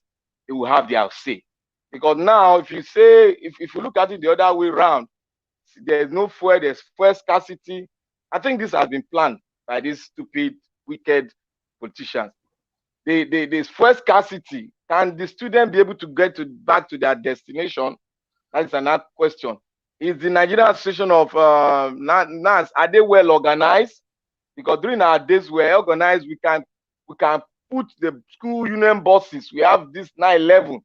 they will have their say. Because now, if you look at it the other way around, there's no fuel, there's fuel scarcity. I think this has been planned by these stupid, wicked politicians. There's fuel scarcity. Can the student be able to get back to their destination? That's another question. Is the Nigerian Association of NANS, are they well organized? Because during our days we were organized, we can put the school union buses. We have this 911.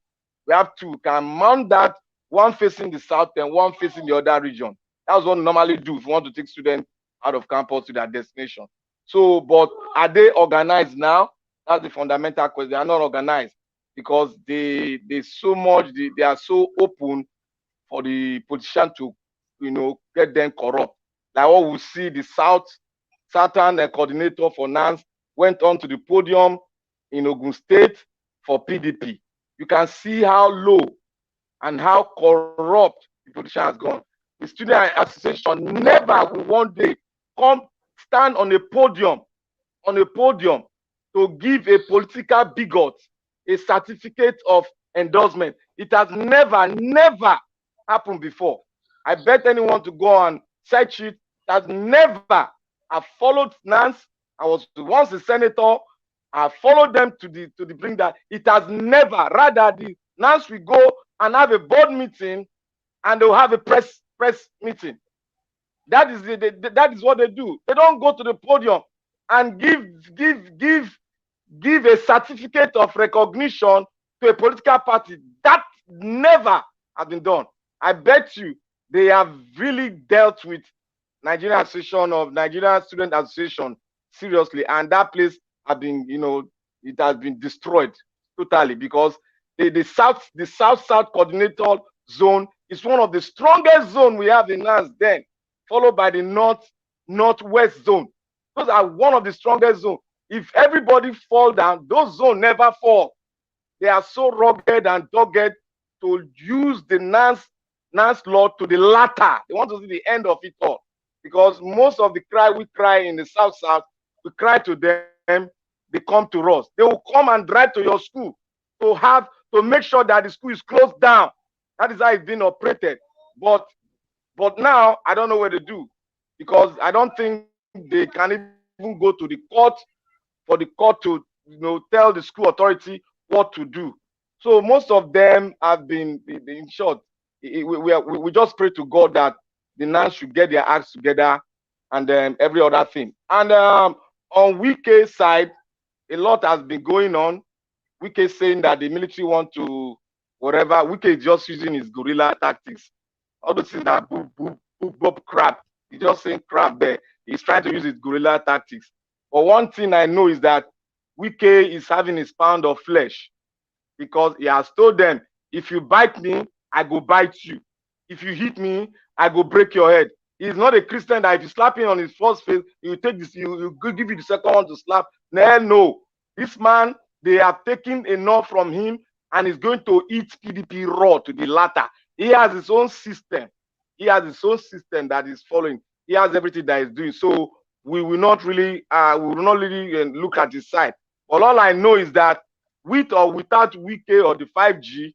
We have two. We can mount that, one facing the south and one facing the other region. That's what we normally do if we want to take students out of campus to their destination. So, but are they organized now? That's the fundamental question. They are not organized, because they are so open for the politician to, get them corrupt. Like what we see, the Southern coordinator for NANS went on to the podium in Ogun State for PDP. You can see how low and how corrupt the politician has gone. The Student Association never will one day come stand on a podium on a podium to give a political bigot a certificate of endorsement. It has never happened before. I bet anyone to go and search it. That never. I followed Nance. I was once a senator. I followed them to the brink that it has never. Rather, the Nance will go and have a board meeting, and they'll have a press meeting. That is that is what they do. They don't go to the podium and give a certificate of recognition to a political party. That never has been done. I bet you they have really dealt with Nigerian Student Association seriously, and that place has been, it has been destroyed totally, because the south coordinator zone is one of the strongest zone we have in NAS, then followed by the northwest zone. Those are one of the strongest zones. If everybody fall down, those zones never fall. They are so rugged and dogged to use the NAS law to the latter. They want to see the end of it all, because most of the cry we cry in the south, we cry to them, they come to us. They will come and drive to your school to make sure that the school is closed down. That is how it's been operated. But now I don't know what to do, because I don't think they can even go to the court for the court to tell the school authority what to do. So most of them have been, in short, we just pray to God that the NAS should get their acts together, and every other thing. And on Wike's side, a lot has been going on. Wike saying that the military want to whatever. Wike is just using his guerrilla tactics. All those things that boop, crap. He's just saying crap there. He's trying to use his guerrilla tactics. But one thing I know is that Wike is having his pound of flesh, because he has told them, if you bite me, I go bite you. If you hit me, I go break your head. He's not a Christian that if you slap him on his first face, you take this, you give you the second one to slap. No. This man, they have taken enough from him, and he's going to eat PDP raw to the latter. He has his own system. He has his own system that is following. He has everything that he's doing. So we will not really look at his side. But all I know is that with or without Wike or the 5G,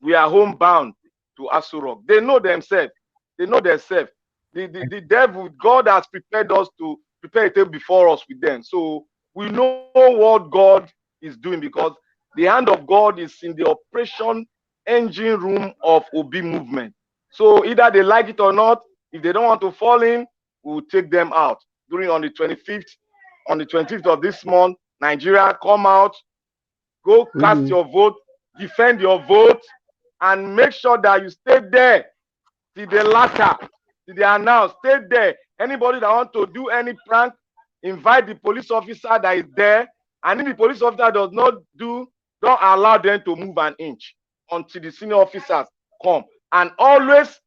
we are homebound to Asurok. They know themselves. They know themselves. The devil, God has prepared us to prepare a table before us with them. So we know what God is doing, because the hand of God is in the operation engine room of Obi movement. So either they like it or not, if they don't want to fall in, we will take them out. On the 25th of this month, Nigeria, come out, go cast your vote, defend your vote, and make sure that you stay there till the latter, till they announce. Stay there. Anybody that wants to do any prank, invite the police officer that is there, and if the police officer does not don't allow them to move an inch until the senior officers come. And always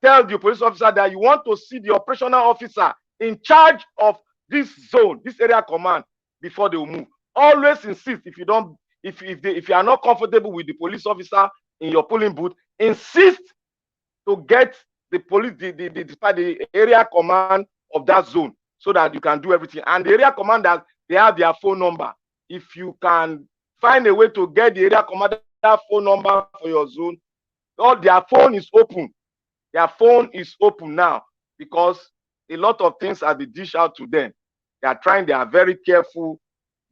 tell the police officer that you want to see the operational officer in charge of this zone, this area command, before they will move. Always insist. If you are not comfortable with the police officer in your polling booth, insist to get the police, the area command of that zone, so that you can do everything. And the area commanders, they have their phone number. If you can find a way to get the area commander phone number for your zone, their phone is open. Their phone is open now, because a lot of things have been dished out to them. They are very careful,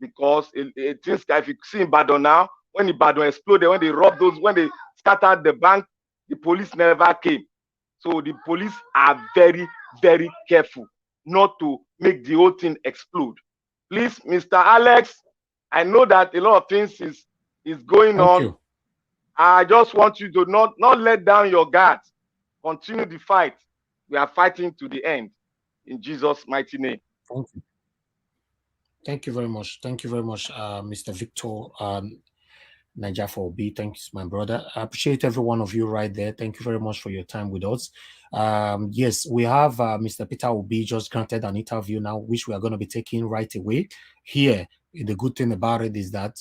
because things, if you see in Badon now, when Badon exploded, when they robbed those, when they scattered the bank, the police never came. So the police are very, very careful not to make the whole thing explode. Please, Mr. Alex, I know that a lot of things is going on. You. I just want you to not let down your guard. Continue the fight. We are fighting to the end. In Jesus' mighty name. Thank you. Thank you very much. Thank you very much, Mr. Victor Niger for B. Thanks, my brother. I appreciate every one of you right there. Thank you very much for your time with us. Yes, we have Mr. Peter Obi just granted an interview now, which we are going to be taking right away. Here, the good thing about it is that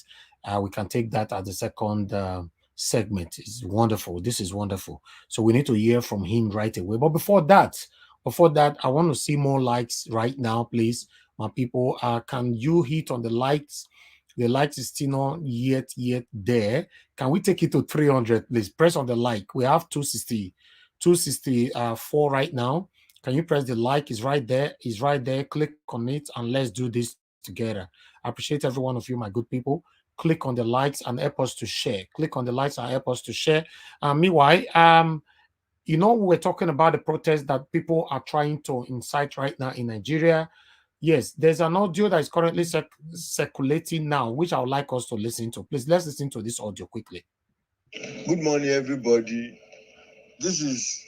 we can take that as the second segment. It's wonderful. This is wonderful. So we need to hear from him right away. But before that, I want to see more likes right now, please. my people. Can you hit on the likes? The likes is still not yet there. Can we take it to 300, please? Press on the like. We have 264 right now. Can you press the like? Is right there. Is right there. Click on it and let's do this together. I appreciate every one of you, my good people. Click on the likes and help us to share. Click on the likes and help us to share. Meanwhile, you know, we're talking about the protest that people are trying to incite right now in Nigeria. Yes, there's an audio that is currently circulating now, which I would like us to listen to. Please, let's listen to this audio quickly. Good morning, everybody. This is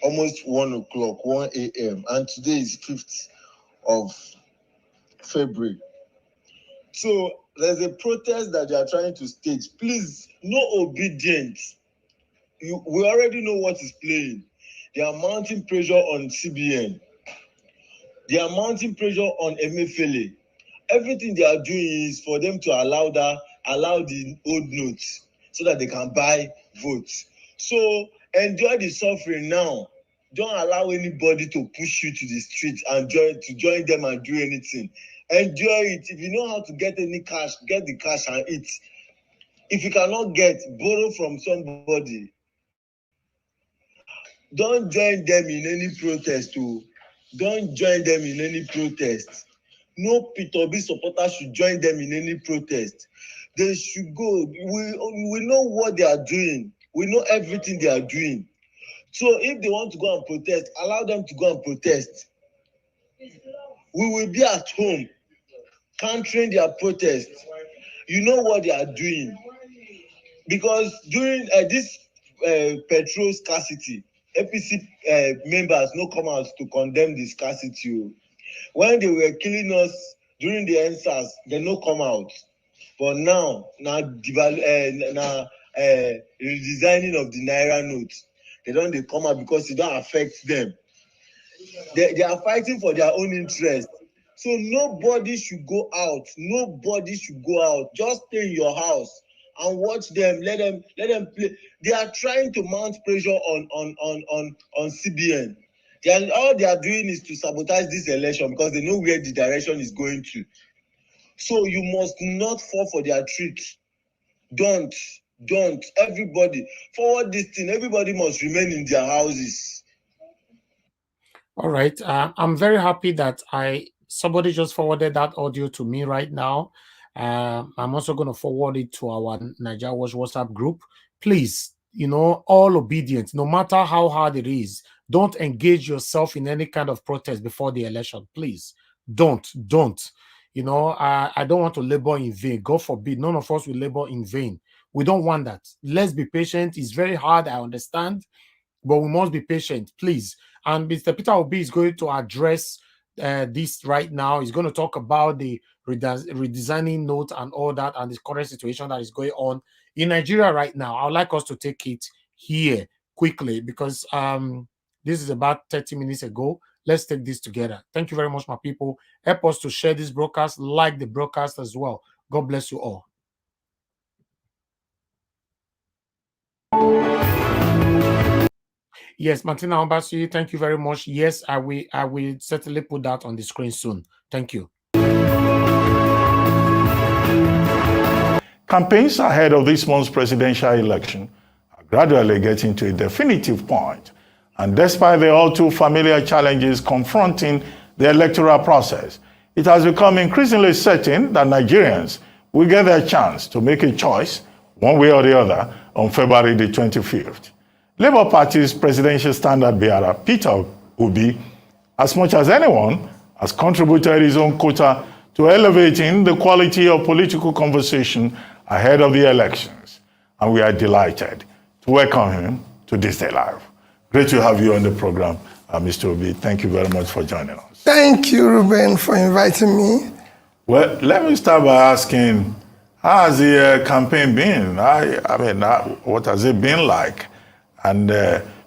almost 1 o'clock, 1 a.m. and today is 5th of February. So there's a protest that they are trying to stage. Please, no obedience. We already know what is playing. They are mounting pressure on CBN. They are mounting pressure on Emefiele. Everything they are doing is for them to allow the old notes so that they can buy votes. So enjoy the suffering now. Don't allow anybody to push you to the street and join them and do anything. Enjoy it. If you know how to get any cash, get the cash and eat. If you cannot get, borrow from somebody. Don't join them in any protest. Don't join them in any protest. No Peter B supporters should join them in any protest. They should go. We know what they are doing. We know everything they are doing. So if they want to go and protest, allow them to go and protest. We will be at home countering their protest. You know what they are doing. Because during this petrol scarcity, APC members no come out to condemn the scarcity. When they were killing us during the NSAS, they no come out. But now redesigning of the Naira note, they come out because it don't affect them. They are fighting for their own interest. So nobody should go out. Nobody should go out. Just stay in your house and watch them. Let them play. They are trying to mount pressure on CBN. All they are doing is to sabotage this election because they know where the direction is going to. So you must not fall for their tricks. Don't. Everybody forward this thing. Everybody must remain in their houses. All right. I'm very happy that somebody just forwarded that audio to me right now. I'm also going to forward it to our Nigeria Watch WhatsApp group. Please, all obedience, no matter how hard it is, don't engage yourself in any kind of protest before the election. Please, don't. I don't want to labor in vain. God forbid, none of us will labor in vain. We don't want that. Let's be patient. It's very hard, I understand, but we must be patient, please. And Mr. Peter Obi is going to address this right now. He's going to talk about the redesigning note and all that and the current situation that is going on in Nigeria right now. I would like us to take it here quickly because this is about 30 minutes ago. Let's take this together. Thank you very much, my people. Help us to share this broadcast, like the broadcast as well. God bless you all. Yes, Martina Ombasi, thank you very much. Yes, I will certainly put that on the screen soon. Thank you. Campaigns ahead of this month's presidential election are gradually getting to a definitive point, and despite the all too familiar challenges confronting the electoral process, it has become increasingly certain that Nigerians will get their chance to make a choice, one way or the other, on February the 25th. Labour Party's presidential standard bearer, Peter Obi, as much as anyone, has contributed his own quota to elevating the quality of political conversation ahead of the elections. And we are delighted to welcome him to This Day Live. Great to have you on the program, Mr. Obi. Thank you very much for joining us. Thank you, Ruben, for inviting me. Well, let me start by asking, how has the campaign been? What has it been like? And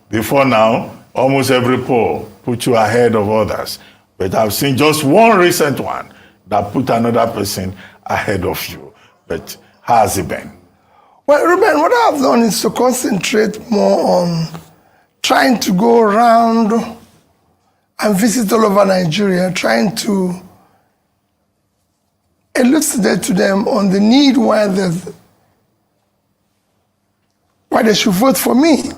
before now, almost every poll put you ahead of others. But I've seen just one recent one that put another person ahead of you. But how has it been? Well, Ruben, what I've done is to concentrate more on trying to go around and visit all over Nigeria, trying to elucidate to them on the need why they should vote for me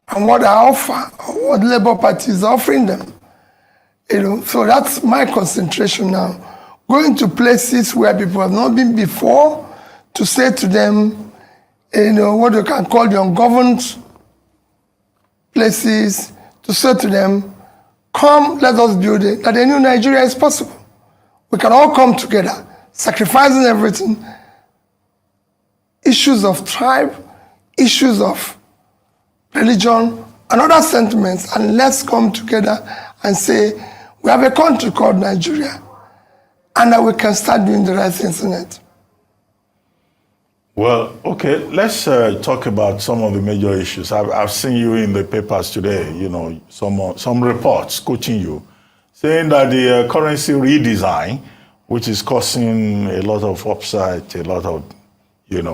and what I offer, or what Labour Party is offering them. So that's my concentration now. Going to places where people have not been before to say to them, what you can call the ungoverned places, to say to them, come, let us build it, that a new Nigeria is possible. We can all come together, sacrificing everything, issues of tribe, issues of religion, and other sentiments, and let's come together and say, we have a country called Nigeria, and that we can start doing the right things in it. Well, okay, let's talk about some of the major issues. I've seen you in the papers today, some reports quoting you, saying that the currency redesign, which is causing a lot of upset, a lot of,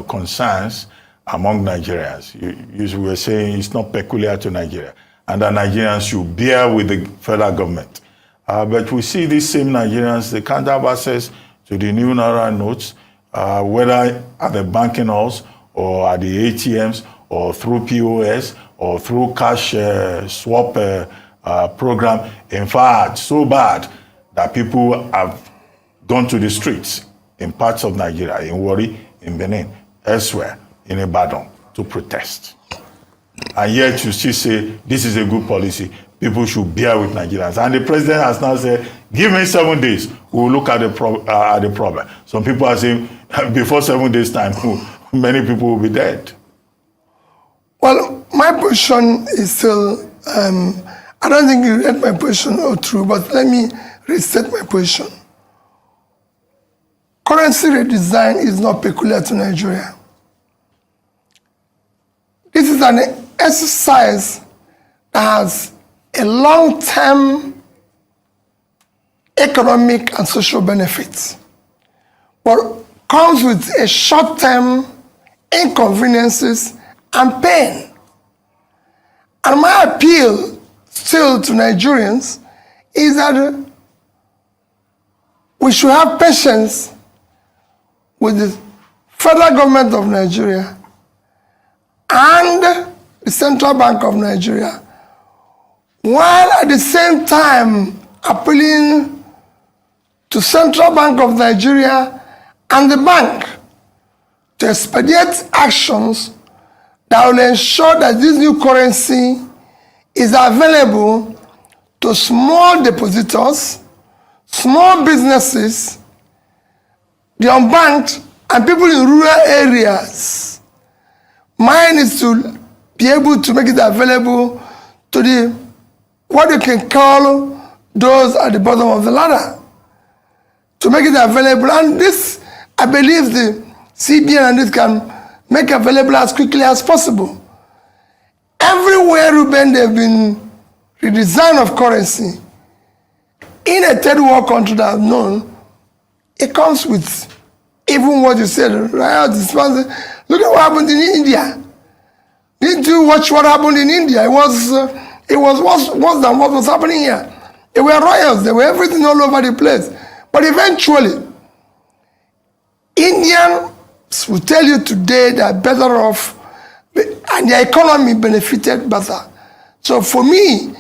concerns among Nigerians. You were saying it's not peculiar to Nigeria, and that Nigerians should bear with the federal government. But we see these same Nigerians, they can't have access to the new Naira notes, whether at the banking halls or at the ATMs or through POS or through cash swap program. In fact, so bad that people have gone to the streets in parts of Nigeria, in Warri, in Benin, elsewhere, in Ibadan, to protest. And yet you still say, this is a good policy, people should bear with Nigerians. And the president has now said, give me 7 days, we'll look at the problem. Some people are saying, before 7 days' time, many people will be dead. Well, my position is still, I don't think you read my position all through, but let me restate my position. Currency redesign is not peculiar to Nigeria. This is an exercise that has a long-term economic and social benefits, but comes with a short-term inconveniences and pain. And my appeal still to Nigerians is that we should have patience with the federal government of Nigeria and the Central Bank of Nigeria, while at the same time appealing to Central Bank of Nigeria and the bank to expedite actions that will ensure that this new currency is available to small depositors, small businesses, the unbanked, and people in rural areas. Mine is to be able to make it available to the, what you can call, those at the bottom of the ladder, to make it available. And this, I believe the CBN and this can make available as quickly as possible. Everywhere, Ruben, they've been redesign of currency. In a third world country that I've known, it comes with even what you said, right? Look at what happened in India. Didn't you watch what happened in India? It was worse than what was happening here. There were riots, there were everything all over the place. But eventually, Indians will tell you today they are better off and their economy benefited better. So for me,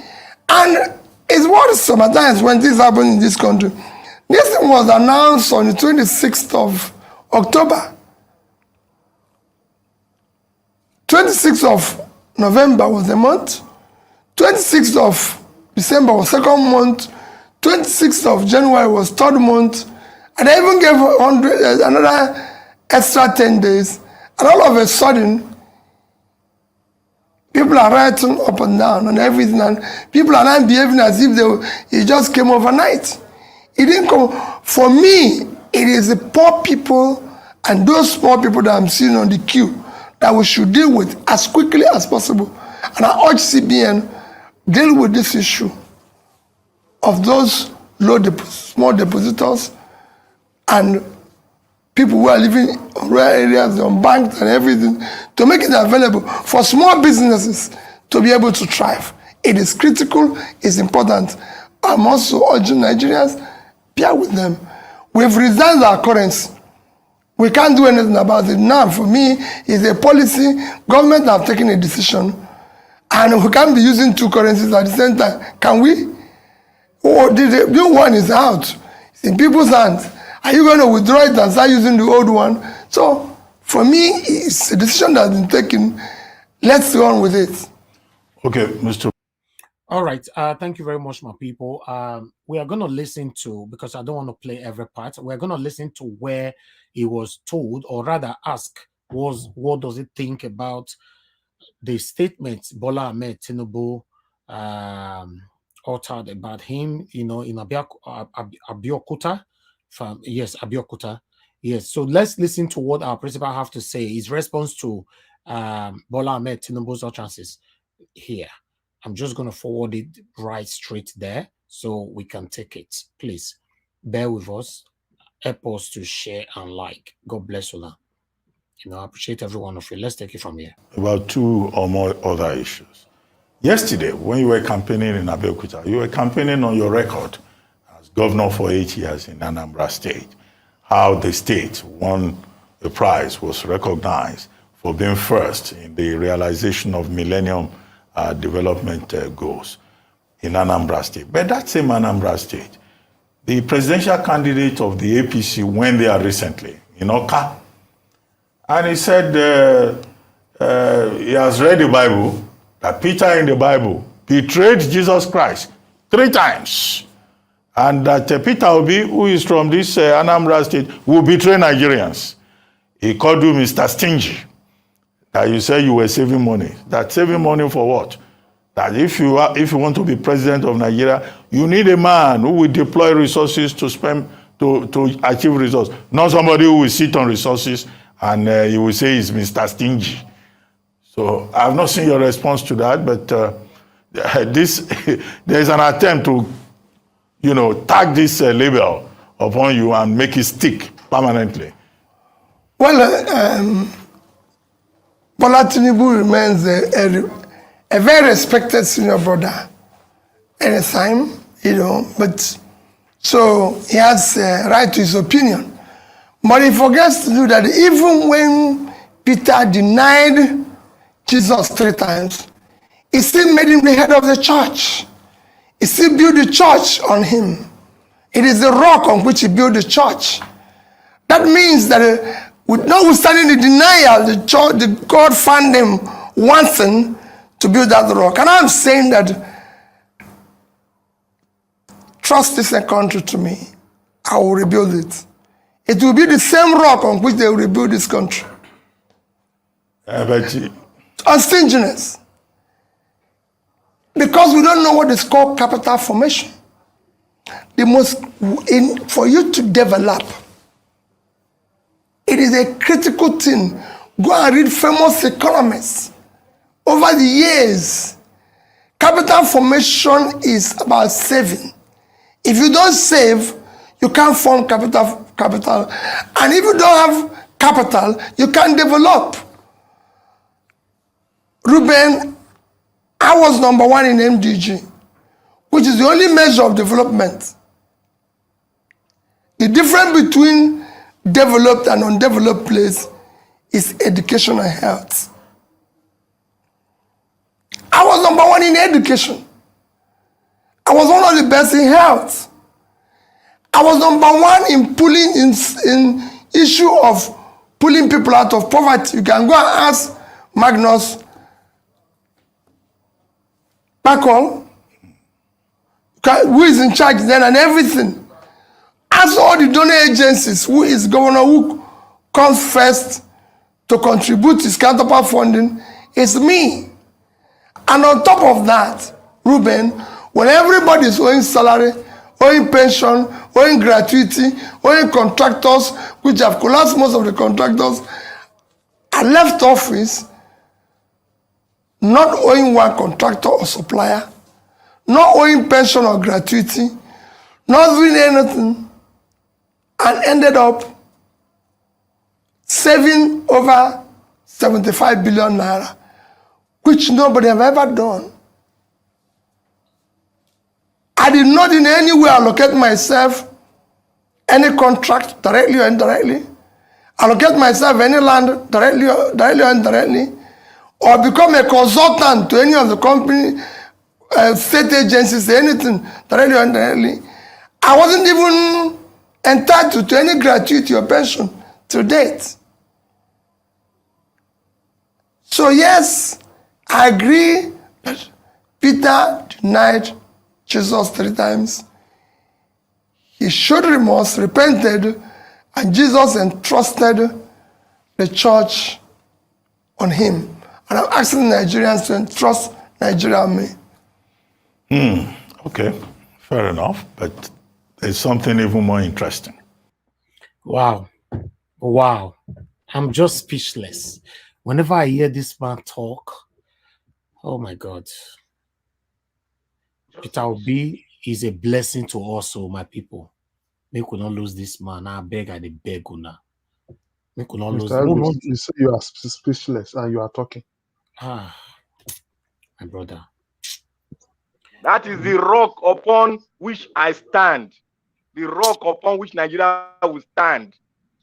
and it's worrisome sometimes when this happens in this country. This thing was announced on the 26th of October. 26th of November was the month. 26th of December was second month. 26th of January was third month. And I even gave another extra 10 days. And all of a sudden, people are writing up and down and everything. And people are not behaving as if it just came overnight. It didn't come. For me, it is the poor people and those small people that I'm seeing on the queue that we should deal with as quickly as possible. And I urge CBN, deal with this issue of those small depositors and people who are living in rural areas, unbanked and everything, to make it available for small businesses to be able to thrive. It is critical, it's important. I'm also urging Nigerians, bear with them. We've resigned our currency. We can't do anything about it. Now, for me, it's a policy. Government have taken a decision, and we can't be using two currencies at the same time. Can we? Oh, the new one is out. It's in people's hands. Are you going to withdraw it and start using the old one? So, for me, it's a decision that has been taken. Let's go on with it. Okay, Mr. All right. Thank you very much, my people. We are going to listen to, because I don't want to play every part, we're going to listen to where he was told, or rather ask, what does it think about the statements Bola Ahmed Tinubu uttered about him, in Abeokuta. Abeokuta. Yes. So let's listen to what our principal have to say. His response to Bola Ahmed Tinubu's utterances here. I'm just going to forward it right straight there so we can take it. Please bear with us. Help us to share and like. God bless you. I appreciate every one of you. Let's take it from here. About two or more other issues. Yesterday, when you were campaigning in Abeokuta, you were campaigning on your record as governor for 8 years in Anambra State. How the state won a prize, was recognized for being first in the realization of Millennium Development Goals in Anambra State. But that same Anambra State, the presidential candidate of the APC went there recently in Oka, and he said he has read the Bible, that Peter in the Bible betrayed Jesus Christ 3 times, and that Peter Obi, who is from this Anambra State, will betray Nigerians. He called you Mr. Stingy. That you said you were saving money. That saving money for what? That if you want to be president of Nigeria, you need a man who will deploy resources to spend to achieve results, not somebody who will sit on resources and you will say he's Mr. Stingy. So I've not seen your response to that, but there's an attempt to, tag this label upon you and make it stick permanently. Well, Bola Tinubu remains a very respected senior brother anytime, but so he has a right to his opinion. But he forgets to do that even when Peter denied Jesus 3 times, he still made him the head of the church. He still built the church on him. It is the rock on which he built the church. That means that notwithstanding the denial, the God found him wanting to build that rock. And I'm saying that, trust this country to me, I will rebuild it. It will be the same rock on which they will rebuild this country. On stinginess. Because we don't know what is called capital formation. For you to develop, it is a critical thing. Go and read famous economists. Over the years, capital formation is about saving. If you don't save, you can't form capital. And if you don't have capital, you can't develop. Ruben, I was #1 in MDG, which is the only measure of development. The difference between developed and undeveloped place is education and health. I was #1 in education. I was one of the best in health. I was #1 in in issue of pulling people out of poverty. You can go and ask Magnus Bacall, who is in charge then and everything. Ask all the donor agencies, who is governor, who comes first to contribute his counterpart funding, is me. And on top of that, Ruben, when everybody is owing salary, owing pension, owing gratuity, owing contractors, which have collapsed, most of the contractors, I left office not owing one contractor or supplier, not owing pension or gratuity, not doing anything, and ended up saving over 75 billion naira, which nobody have ever done. I did not in any way allocate myself any contract directly or indirectly, allocate myself any land directly or indirectly, or become a consultant to any of the company, state agencies, anything directly or indirectly. I wasn't even entitled to any gratuity or pension to date. So yes, I agree that Peter denied Jesus 3 times. He showed remorse, repented, and Jesus entrusted the church on him. And I'm asking Nigerians to entrust Nigeria on me. Okay, fair enough. But there's something even more interesting. Wow. Wow. I'm just speechless. Whenever I hear this man talk, oh my God. Peter Obi is a blessing to us, so my people. Make we not lose this man. I beg, I beg una. Make we not lose. Mr. Elvis, you say you are speechless and you are talking. Ah, my brother. That is the rock upon which I stand. The rock upon which Nigeria will stand.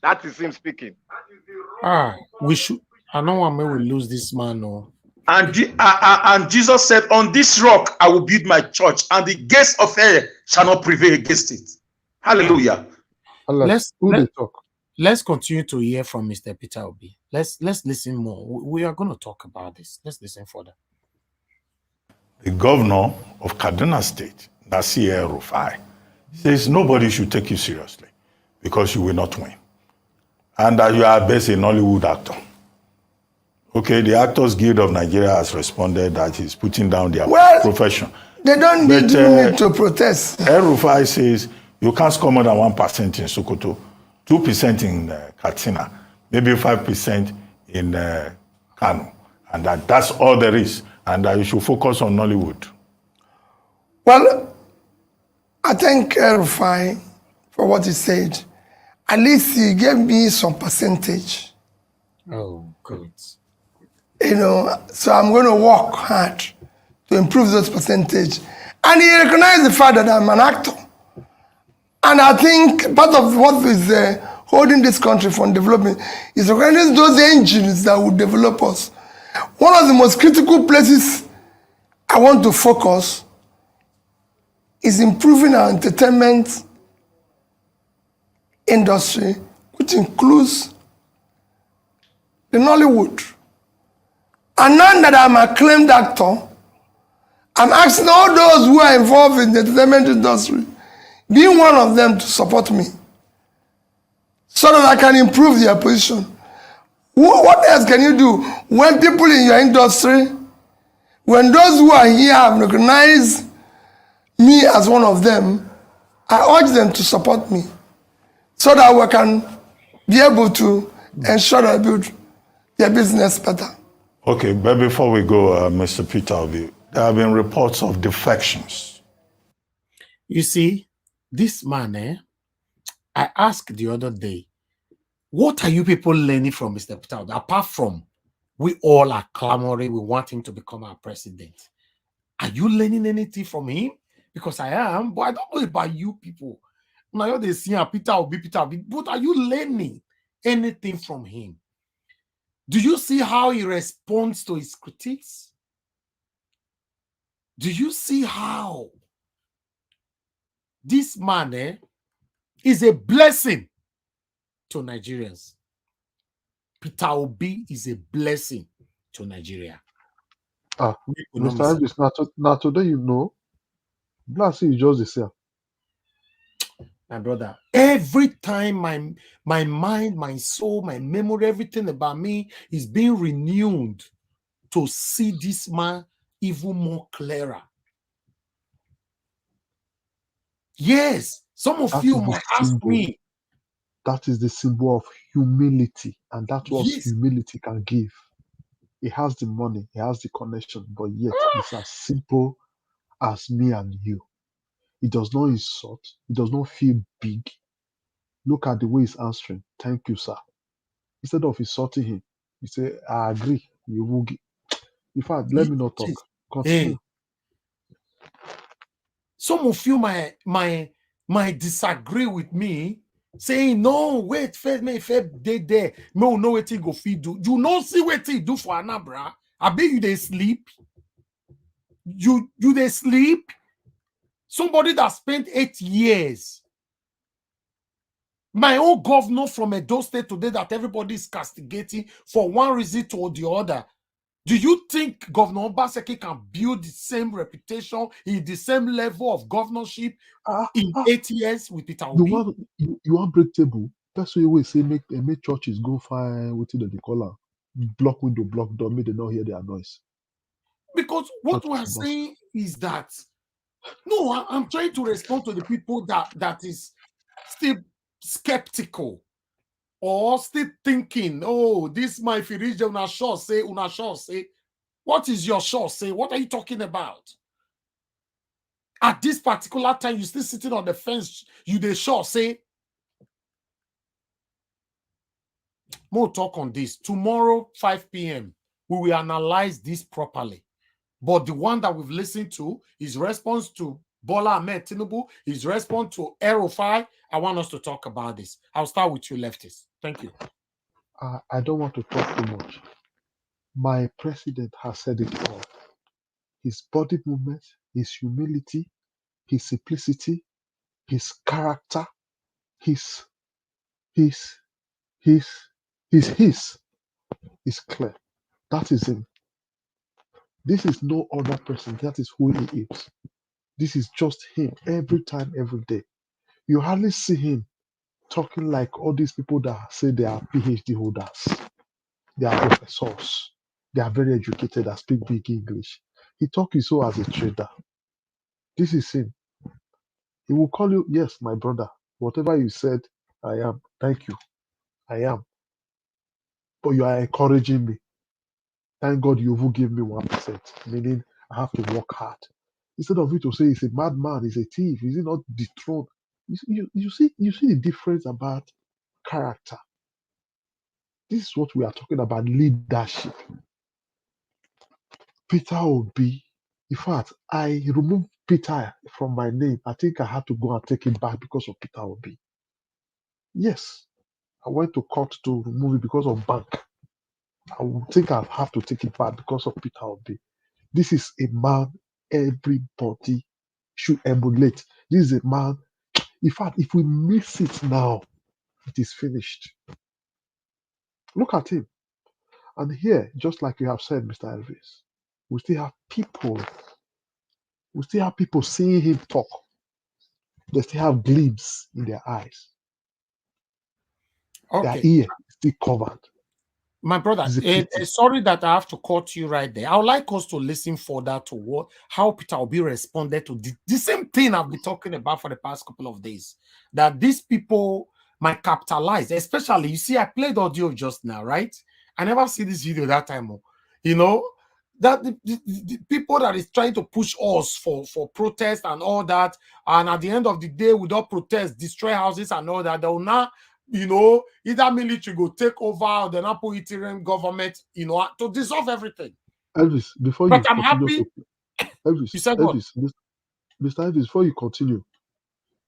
That is him speaking. We should. I know why we lose this man. No. And Jesus said, on this rock I will build my church, and the gates of hell shall not prevail against it. Hallelujah. Let's continue to hear from Mr. Peter Obi. Let's listen more. We are going to talk about this. Let's listen further. The governor of Kaduna State, Nasir Rufai, says nobody should take you seriously because you will not win. And that you are best a Nollywood actor. Okay, the Actors Guild of Nigeria has responded that he's putting down their profession. They don't need to protest. Rufai says you can't score more than 1% in Sokoto, 2% in Katsina, maybe 5% in Kano. And that's all there is. And that you should focus on Nollywood. Well, I thank Rufai for what he said. At least he gave me some percentage. Oh, good. You know, so I'm going to work hard to improve those percentage. And he recognized the fact that I'm an actor. And I think part of what is holding this country from developing is recognizing those engines that will develop us. One of the most critical places I want to focus is improving our entertainment industry, which includes the Nollywood. And now that I'm an acclaimed actor, I'm asking all those who are involved in the entertainment industry, being one of them, to support me so that I can improve their position. What else can you do when people in your industry, when those who are here have recognized me as one of them, I urge them to support me so that we can be able to ensure that I build their business better. Okay, but before we go, Mr. Peter Obi, there have been reports of defections. You see, this man, I asked the other day, what are you people learning from Mr. Peter Obi? Apart from we all are clamoring, we want him to become our president. Are you learning anything from him? Because I am, but I don't know about you people. Now they see Peter Obi, but are you learning anything from him? Do you see how he responds to his critiques? Do you see how this man is a blessing to Nigerians? Peter Obi is a blessing to Nigeria. Mr. Elvis, now today you know, blessing is just the same. My brother, every time my mind, my soul, my memory, everything about me is being renewed to see this man even more clearer. Yes, some of you might ask me. That is the symbol of humility, and that's what humility can give. He has the money, he has the connection, but yet it's as simple as me and you. He does not insult, he does not feel big. Look at the way he's answering. Thank you, sir. Instead of insulting him, he say, I agree. You will give. In fact, let me not talk. Continue. Hey, some of you might disagree with me, saying, no, wait, first, may they there. No, what he go feed do. You know, see what he do for Anambra. I bet you they sleep. You they sleep. Somebody that spent 8 years. My own governor from Edo State today that everybody is castigating for one reason or the other. Do you think Governor Obaseki can build the same reputation in the same level of governorship in 8 years with Peter Obi? You want break table? That's why we say make churches go find what they call her. Block window, block door, make them not hear their noise. Because what we're saying is that, no, I'm trying to respond to the people that is still skeptical or still thinking, oh, this my Firija una sure say. What is your sure say? What are you talking about? At this particular time, you still sitting on the fence, you they sure say. More talk on this. Tomorrow, 5 p.m., we will analyze this properly. But the one that we've listened to, his response to Bola Ahmed Tinubu, his response to Erofai, I want us to talk about this. I'll start with you, leftists. Thank you. I don't want to talk too much. My president has said it all. His body movement, his humility, his simplicity, his character, his is clear. That is him. This is no other person. That is who he is. This is just him every time, every day. You hardly see him talking like all these people that say they are PhD holders. They are professors. They are very educated and speak big English. He talks so as a trader. This is him. He will call you, yes, my brother. Whatever you said, I am. Thank you. I am. But you are encouraging me. Thank God you will give me 1%, meaning I have to work hard. Instead of you to say he's a madman, he's a thief, is he not dethroned? You see the difference about character. This is what we are talking about, leadership. Peter Obi, in fact, I removed Peter from my name. I think I had to go and take it back because of Peter Obi. Yes, I went to court to remove it because of bank. I would think I'll have to take it back because of Peter Obi. This is a man everybody should emulate. This is a man, in fact, if we miss it now, it is finished. Look at him. And here, just like you have said, Mr. Elvis, we still have people seeing him talk. They still have gleams in their eyes. Okay. Their ear is still covered. My brother, sorry that I have to cut you right there. I would like us to listen further to how Peter Obi responded to the same thing I've been talking about for the past couple of days. That these people might capitalize, especially, you see, I played audio just now, right? I never see this video that time. You know, that the people that is trying to push us for protest and all that, and at the end of the day, without protest, destroy houses and all that, they will not, you know, either military go take over or the Napo interim government, you know, to dissolve everything. Elvis, before but you I'm continue, happy. Elvis, You said what? Mr. Elvis, before you continue,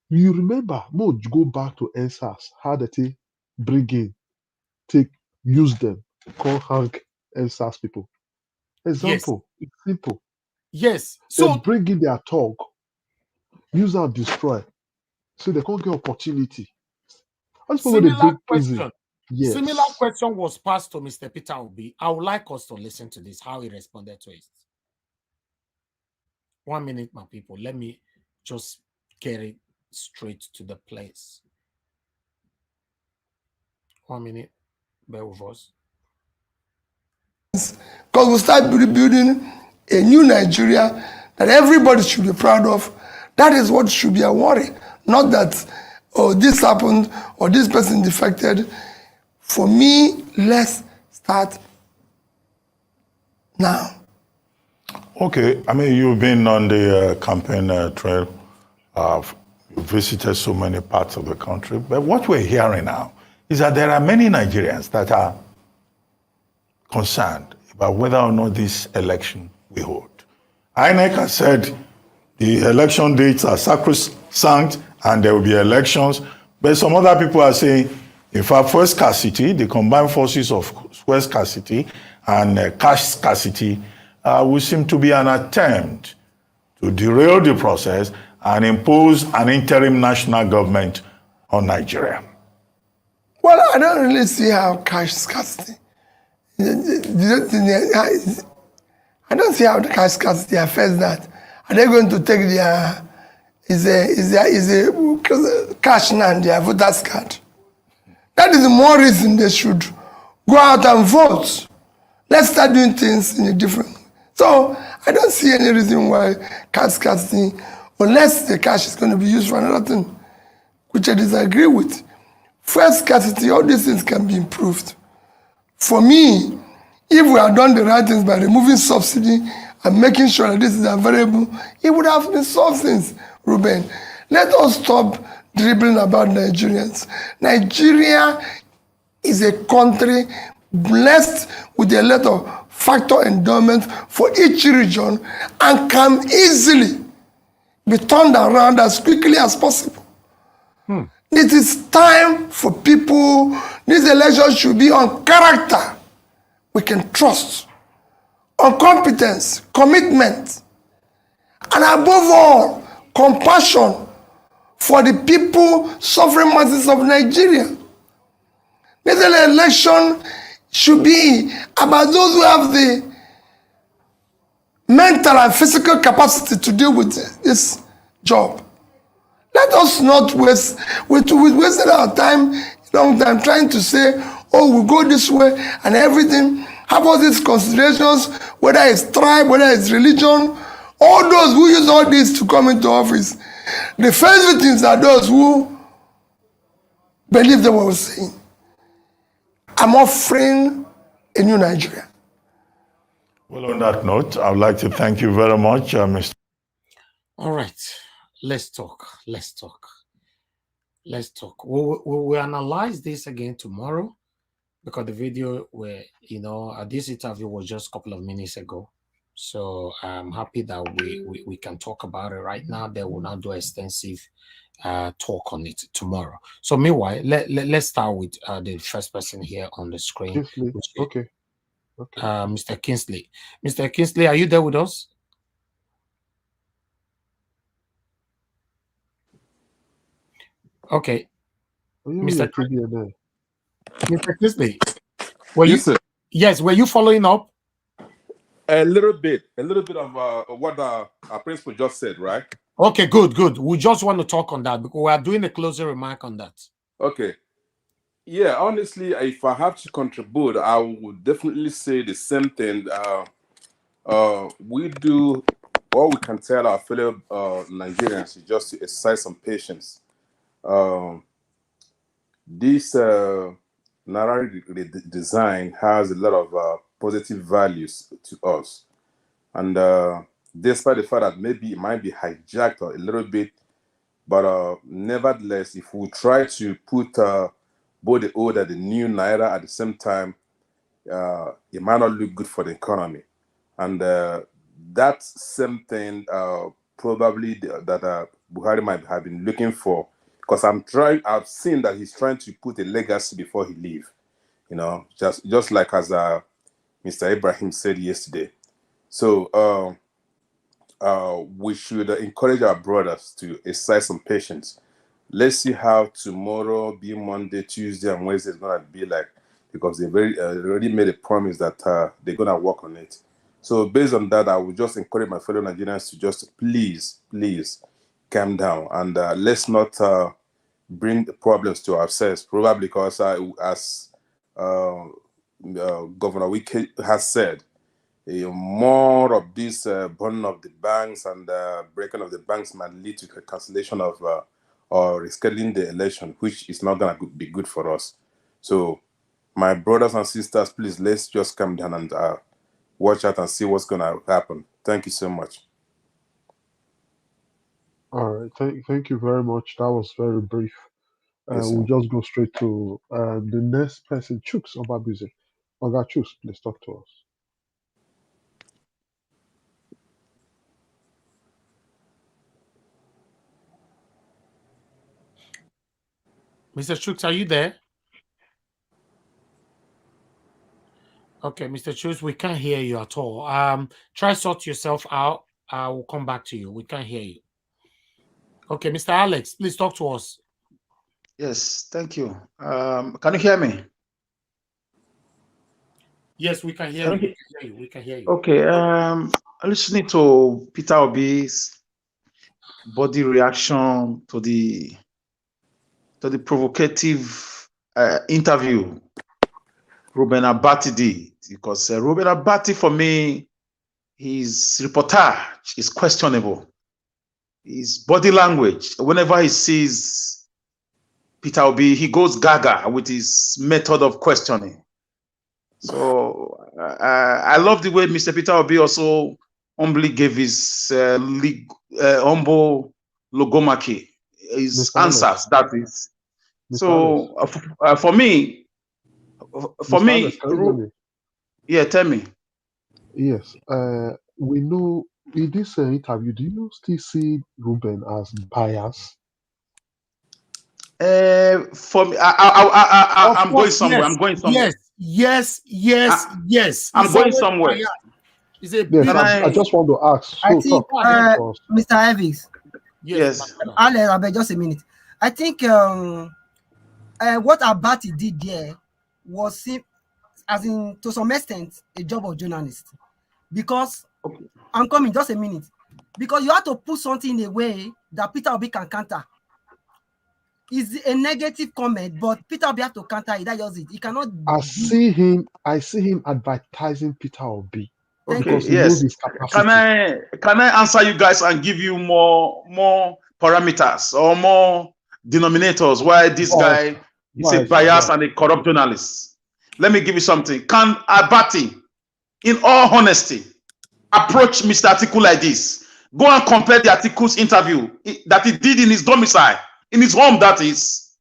you remember, go back to NSAS, how they bring in, use them, call hang NSAS people. Example, it's simple. Yes. So they bring in their talk, use and destroy, so they can't get opportunity. Similar question. Yes. Similar question was passed to Mr. Peter Obi. I would like us to listen to this, how he responded to it. 1 minute, my people. Let me just get it straight to the place. 1 minute. Bear with us. Because we'll start building a new Nigeria that everybody should be proud of. That is what should be a worry. Not that, oh, this happened or this person defected. For me, let's start now. Okay, I mean, you've been on the campaign trail. You've visited so many parts of the country. But what we're hearing now is that there are many Nigerians that are concerned about whether or not this election will hold. INEC has said the election dates are sacrosanct and there will be elections, But some other people are saying, in fact, fuel scarcity, the combined forces of fuel scarcity and cash scarcity will seem to be an attempt to derail the process and impose an interim national government on Nigeria. Well, I don't really see how cash scarcity. I don't see how the cash scarcity affects that. Are they going to take their cash now, their voters card? That is the more reason they should go out and vote. Let's start doing things in a different way. So I don't see any reason why cash scarcity, unless the cash is going to be used for another thing, which I disagree with. Fuel scarcity, all these things can be improved. For me, if we had done the right things by removing subsidy and making sure that this is available, it would have been solved things, Ruben. Let us stop dribbling about Nigerians. Nigeria is a country blessed with a lot of factor endowment for each region and can easily be turned around as quickly as possible. It is time for people, this election should be on character we can trust, on competence, commitment, and above all, compassion for the people suffering masses of Nigeria. This election should be about those who have the mental and physical capacity to deal with this job. Let us not waste, we wasted our time, long time, trying to say, oh, we'll go this way and everything. Have all these considerations, whether it's tribe, whether it's religion, all those who use all this to come into office. The first victims are those who believe they were saying. I'm offering a new Nigeria. Well, on that note, I would like to thank you very much, Mr. All right, let's talk. We'll analyze this again tomorrow because the video where, this interview was just a couple of minutes ago. So I'm happy that we can talk about it right now. They will not do extensive talk on it tomorrow. So meanwhile, let's start with the first person here on the screen. Kingsley. Okay. Mr. Kingsley. Mr. Kingsley, are you there with us? Okay. Mr. Kingsley, were you following up? A little bit of what our principal just said, right? Okay, good. We just want to talk on that because we are doing a closing remark on that. Okay. Yeah, honestly, if I have to contribute, I would definitely say the same thing. We do what we can tell our fellow Nigerians is just to exercise some patience. This narrative design has a lot of positive values to us. And despite the fact that maybe it might be hijacked a little bit, but nevertheless, if we try to put both the old and the new Naira at the same time, it might not look good for the economy. And that same thing probably that Buhari might have been looking for, because I've seen that he's trying to put a legacy before he leaves. Just like as Mr. Ibrahim said yesterday. So we should encourage our brothers to exercise some patience. Let's see how tomorrow, be Monday, Tuesday, and Wednesday is gonna be like, because they already made a promise that they're gonna work on it. So based on that, I would just encourage my fellow Nigerians to just please calm down and let's not bring the problems to ourselves. Probably because as Governor Wike has said, more of this burning of the banks and breaking of the banks might lead to the cancellation of or rescheduling the election, which is not going to be good for us. So, my brothers and sisters, please, let's just calm down and watch out and see what's going to happen. Thank you so much. All right. Thank you very much. That was very brief. Yes, We'll just go straight to the next person, Chooks Obabuze. Oga Chooks, please talk to us. Mr. Chooks, are you there? Okay, Mr. Chooks, we can't hear you at all. Try sort yourself out. I will come back to you. We can't hear you. Okay, Mr. Alex, please talk to us. Yes, thank you. Can you hear me? Yes, we can hear you. We can hear you. Okay. Listening to Peter Obi's body reaction to the provocative interview Ruben Abati did, because Ruben Abati, for me, his reportage is questionable. His body language, whenever he sees Peter Obi, he goes gaga with his method of questioning. So I love the way Mr. Peter Obi also humbly gave his humble logomaki, his answers. That is. So for me, yeah, tell me. Yes, we know in this interview, do you still see Ruben as biased? For me, I'm going somewhere. Yes, I'm going somewhere. Yes. I'm going somewhere. Is it? Yes, I just want to ask. I think, Mr. Evis. Yes. Alex, just a minute. I think what Abati did there was, as in, to some extent, a job of journalist. Because, I'm coming, just a minute. Because you have to put something in a way that Peter Obi can counter. It's a negative comment, but Peter Obi has to counter it. That just it. He cannot. I see him advertising Peter Obi. Okay, yes. Can I answer you guys and give you more parameters or more denominators why this guy is a biased and a corrupt journalist? Let me give you something. Can Abati, in all honesty, approach Mr. Atiku like this? Go and compare the Atiku's interview that he did in his domicile, in his home, that is.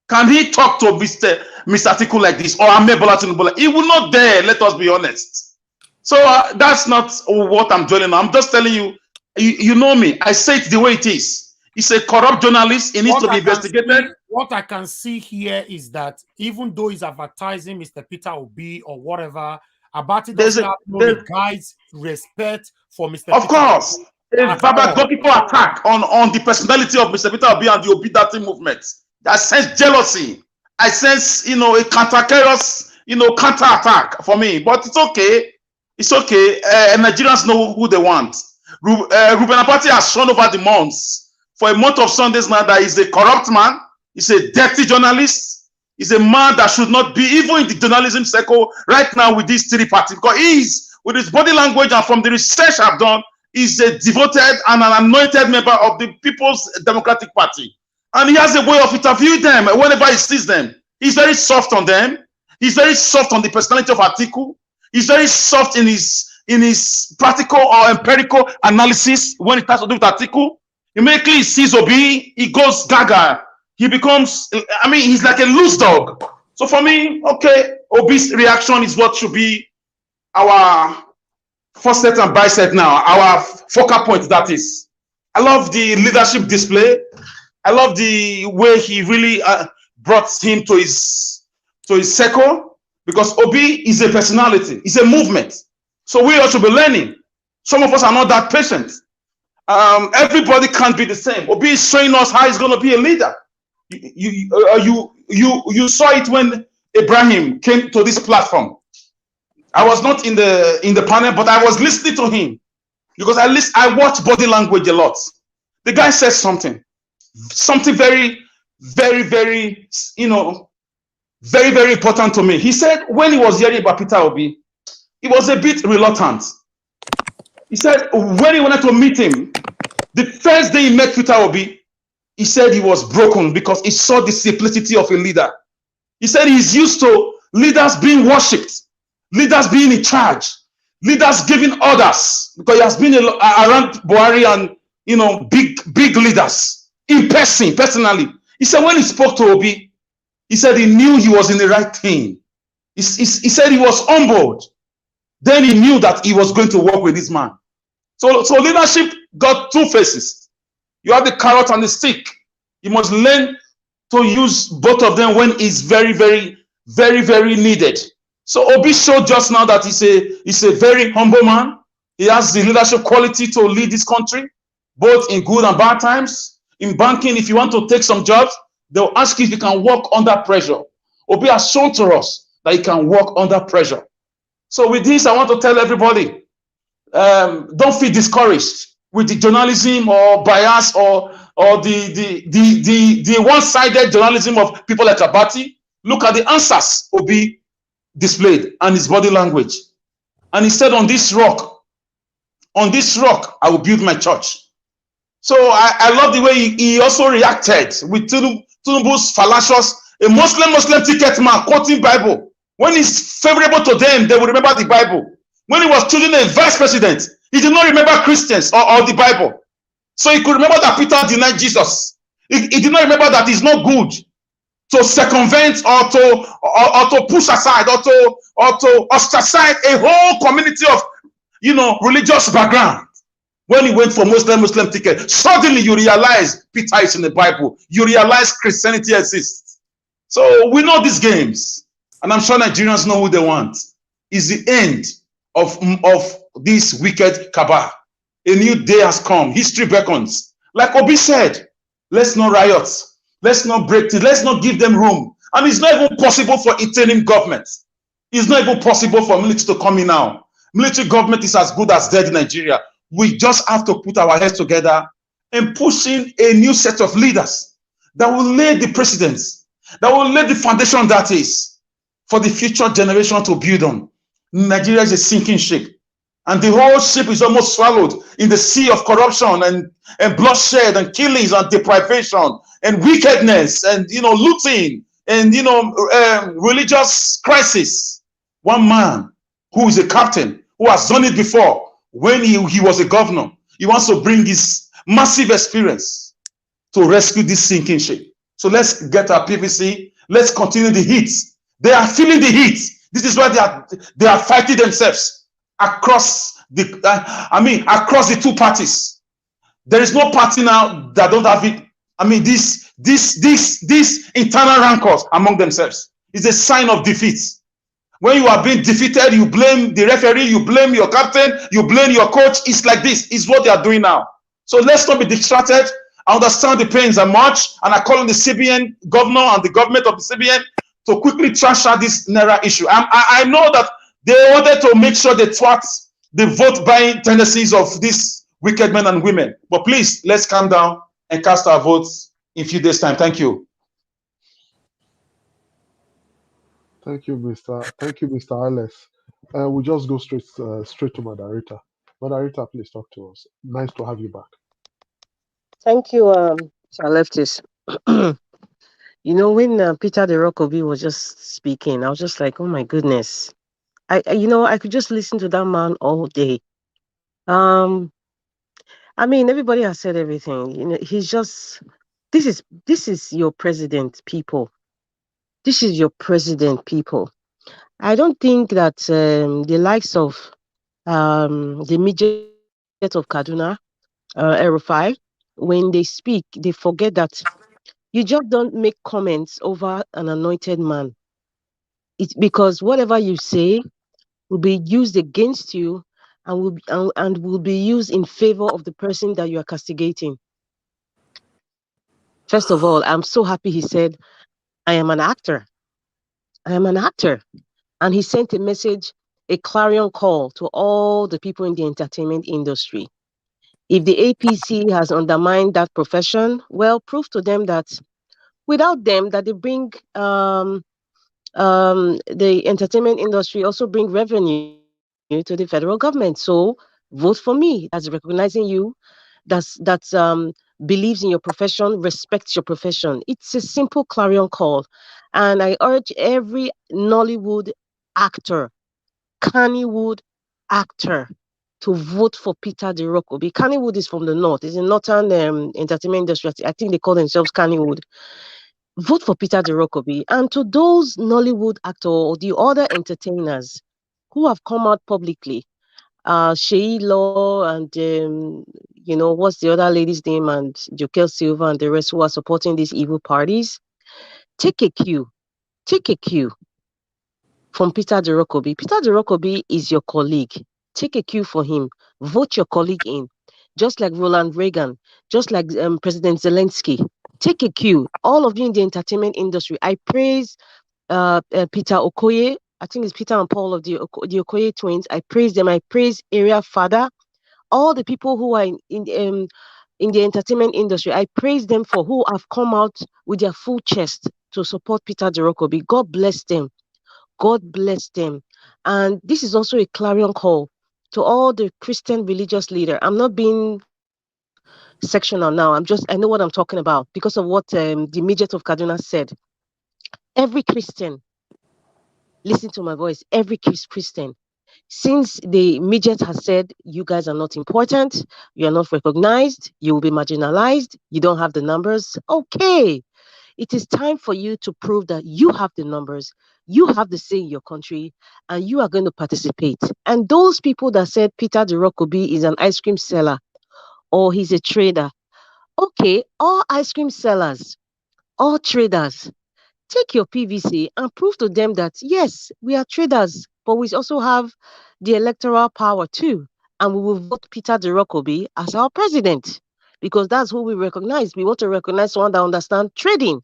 Can he talk to Mr. Atiku like this, or Amebola Tinubu? He will not dare, let us be honest. So that's not what I'm dwelling on. I'm just telling you, you know me. I say it the way it is. He's a corrupt journalist. He needs to be investigated. What I can see here is that even though he's advertising Mr. Peter Obi or whatever, Abati doesn't have no guides, respect for Mr. Of course. A Babagopiko attack on the personality of Mr. Peter Obi and the Obidati movement. I sense jealousy. I sense, a counter-chaos, counter-attack for me. But it's okay. It's okay. Nigerians know who they want. Ruben Abati has shown over the months, for a month of Sundays now, that he's a corrupt man. He's a dirty journalist. He's a man that should not be even in the journalism circle right now with these three parties. Because he's, with his body language and from the research I've done, he's a devoted and an anointed member of the People's Democratic Party. And he has a way of interviewing them whenever he sees them. He's very soft on them. He's very soft on the personality of Atiku. He's very soft in his practical or empirical analysis when it has to do with Atiku. Immediately he sees Obi, he goes gaga. He becomes, he's like a loose dog. So for me, okay, Obi's reaction is what should be our first set and bicep now, our focal point, that is. I love the leadership display. I love the way he really brought him to his circle, because Obi is a personality, it's a movement. So we ought to be learning. Some of us are not that patient. Everybody can't be the same. Obi is showing us how he's going to be a leader. You saw it when Ibrahim came to this platform. I was not in the panel, but I was listening to him, because I watch body language a lot. The guy says something very, very, very, very, very important to me. He said when he was hearing about Peter Obi, he was a bit reluctant. He said when he wanted to meet him, the first day he met Peter Obi, he said he was broken because he saw the simplicity of a leader. He said he's used to leaders being worshipped, leaders being in charge, leaders giving orders, because he has been around Buhari and big leaders in person, personally. He said when he spoke to Obi, he said he knew he was in the right thing. He said he was humbled. Then he knew that he was going to work with this man. So leadership got two faces. You have the carrot and the stick. You must learn to use both of them when it's very, very needed. So Obi showed just now that he's a very humble man. He has the leadership quality to lead this country, both in good and bad times. In banking, if you want to take some jobs, they'll ask you if you can work under pressure. Obi has shown to us that he can work under pressure. So with this, I want to tell everybody, don't feel discouraged with the journalism or bias or the one-sided journalism of people like Abati. Look at the answers Obi displayed and his body language. And he said, on this rock, I will build my church. So I love the way he also reacted with Tinubu's fallacious, a Muslim ticket man quoting Bible. When it's favorable to them, they will remember the Bible. When he was choosing a vice president, he did not remember Christians or the Bible. So he could remember that Peter denied Jesus. He did not remember that it's not good to circumvent or to push aside or to ostracize a whole community of religious background. When he went for Muslim ticket, suddenly you realize Peter is in the Bible. You realize Christianity exists. So we know these games, and I'm sure Nigerians know who they want. Is the end of this wicked cabal. A new day has come. History beckons. Like Obi said, let's not riot. Let's not break it. Let's not give them room. And it's not even possible for interim government. It's not even possible for military to come in now. Military government is as good as dead in Nigeria. We just have to put our heads together and push in a new set of leaders that will lay the precedents, that will lay the foundation that is for the future generation to build on. Nigeria is a sinking ship, and the whole ship is almost swallowed in the sea of corruption and bloodshed and killings and deprivation and wickedness and looting and religious crisis. One man who is a captain who has done it before when he was a governor, he wants to bring his massive experience to rescue this sinking ship. So let's get our PVC. Let's continue the heat. They are feeling the heat. This is why they are fighting themselves across across the two parties. There is no party now that don't have it. This internal rancors among themselves is a sign of defeat. When you are being defeated, you blame the referee, you blame your captain, you blame your coach. It's like this. It's what they are doing now. So let's not be distracted. I understand the pains are much, and I call on the CBN governor and the government of the CBN to quickly trash out this Naira issue. I know that they wanted to make sure they thwart the vote-buying tendencies of these wicked men and women. But please, let's calm down and cast our votes in a few days' time. Thank you. Thank you, Mr. Alice. We'll just go straight to Madarita. Madarita, please talk to us. Nice to have you back. Thank you, Sir Leftis. When Peter the Rock Obi was just speaking, I was just like, oh my goodness. I could just listen to that man all day. Everybody has said everything. He's just, this is your president, people. This is your president, people. I don't think that the likes of the midget of Kaduna, Erufai, when they speak, they forget that you just don't make comments over an anointed man. It's because whatever you say will be used against you and will be used in favor of the person that you are castigating. First of all, I'm so happy he said, I am an actor. I am an actor. And he sent a message, a clarion call to all the people in the entertainment industry. If the APC has undermined that profession, well, prove to them that without them, that they bring the entertainment industry also bring revenue to the federal government. So vote for me. That's recognizing you. That's believes in your profession, respects your profession. It's a simple clarion call. And I urge every Nollywood actor, Kannywood actor, to vote for Peter the Rock Obi. Kannywood is from the north. It's a northern entertainment industry. I think they call themselves Kannywood. Vote for Peter the Rock Obi. And to those Nollywood actors or the other entertainers who have come out publicly, Shei Law and what's the other lady's name, and Jokel Silva and the rest who are supporting these evil parties, Take a cue. Take a cue from Peter Dorokobi. Peter Dorokobi is your colleague. Take a cue for him. Vote your colleague in. Just like Ronald Reagan, just like President Zelensky. Take a cue. All of you in the entertainment industry, I praise Peter Okoye. I think it's Peter and Paul of the Okoye twins. I praise them. I praise Area Father. All the people who are in the entertainment industry, I praise them for who have come out with their full chest to support Peter Dorokobi. God bless them. God bless them. And this is also a clarion call to all the Christian religious leader. I'm not being sectional now. I know what I'm talking about because of what the midget of Kaduna said. Every Christian, listen to my voice, every Christian, since the midget has said you guys are not important, you're not recognized, you will be marginalized, you don't have the numbers, okay. It is time for you to prove that you have the numbers, you have the say in your country, and you are going to participate. And those people that said Peter Dorokobi is an ice cream seller or he's a trader, okay, all ice cream sellers, all traders, take your PVC and prove to them that, yes, we are traders, but we also have the electoral power too. And we will vote Peter Dorokobi as our president because that's who we recognize. We want to recognize someone that understands trading,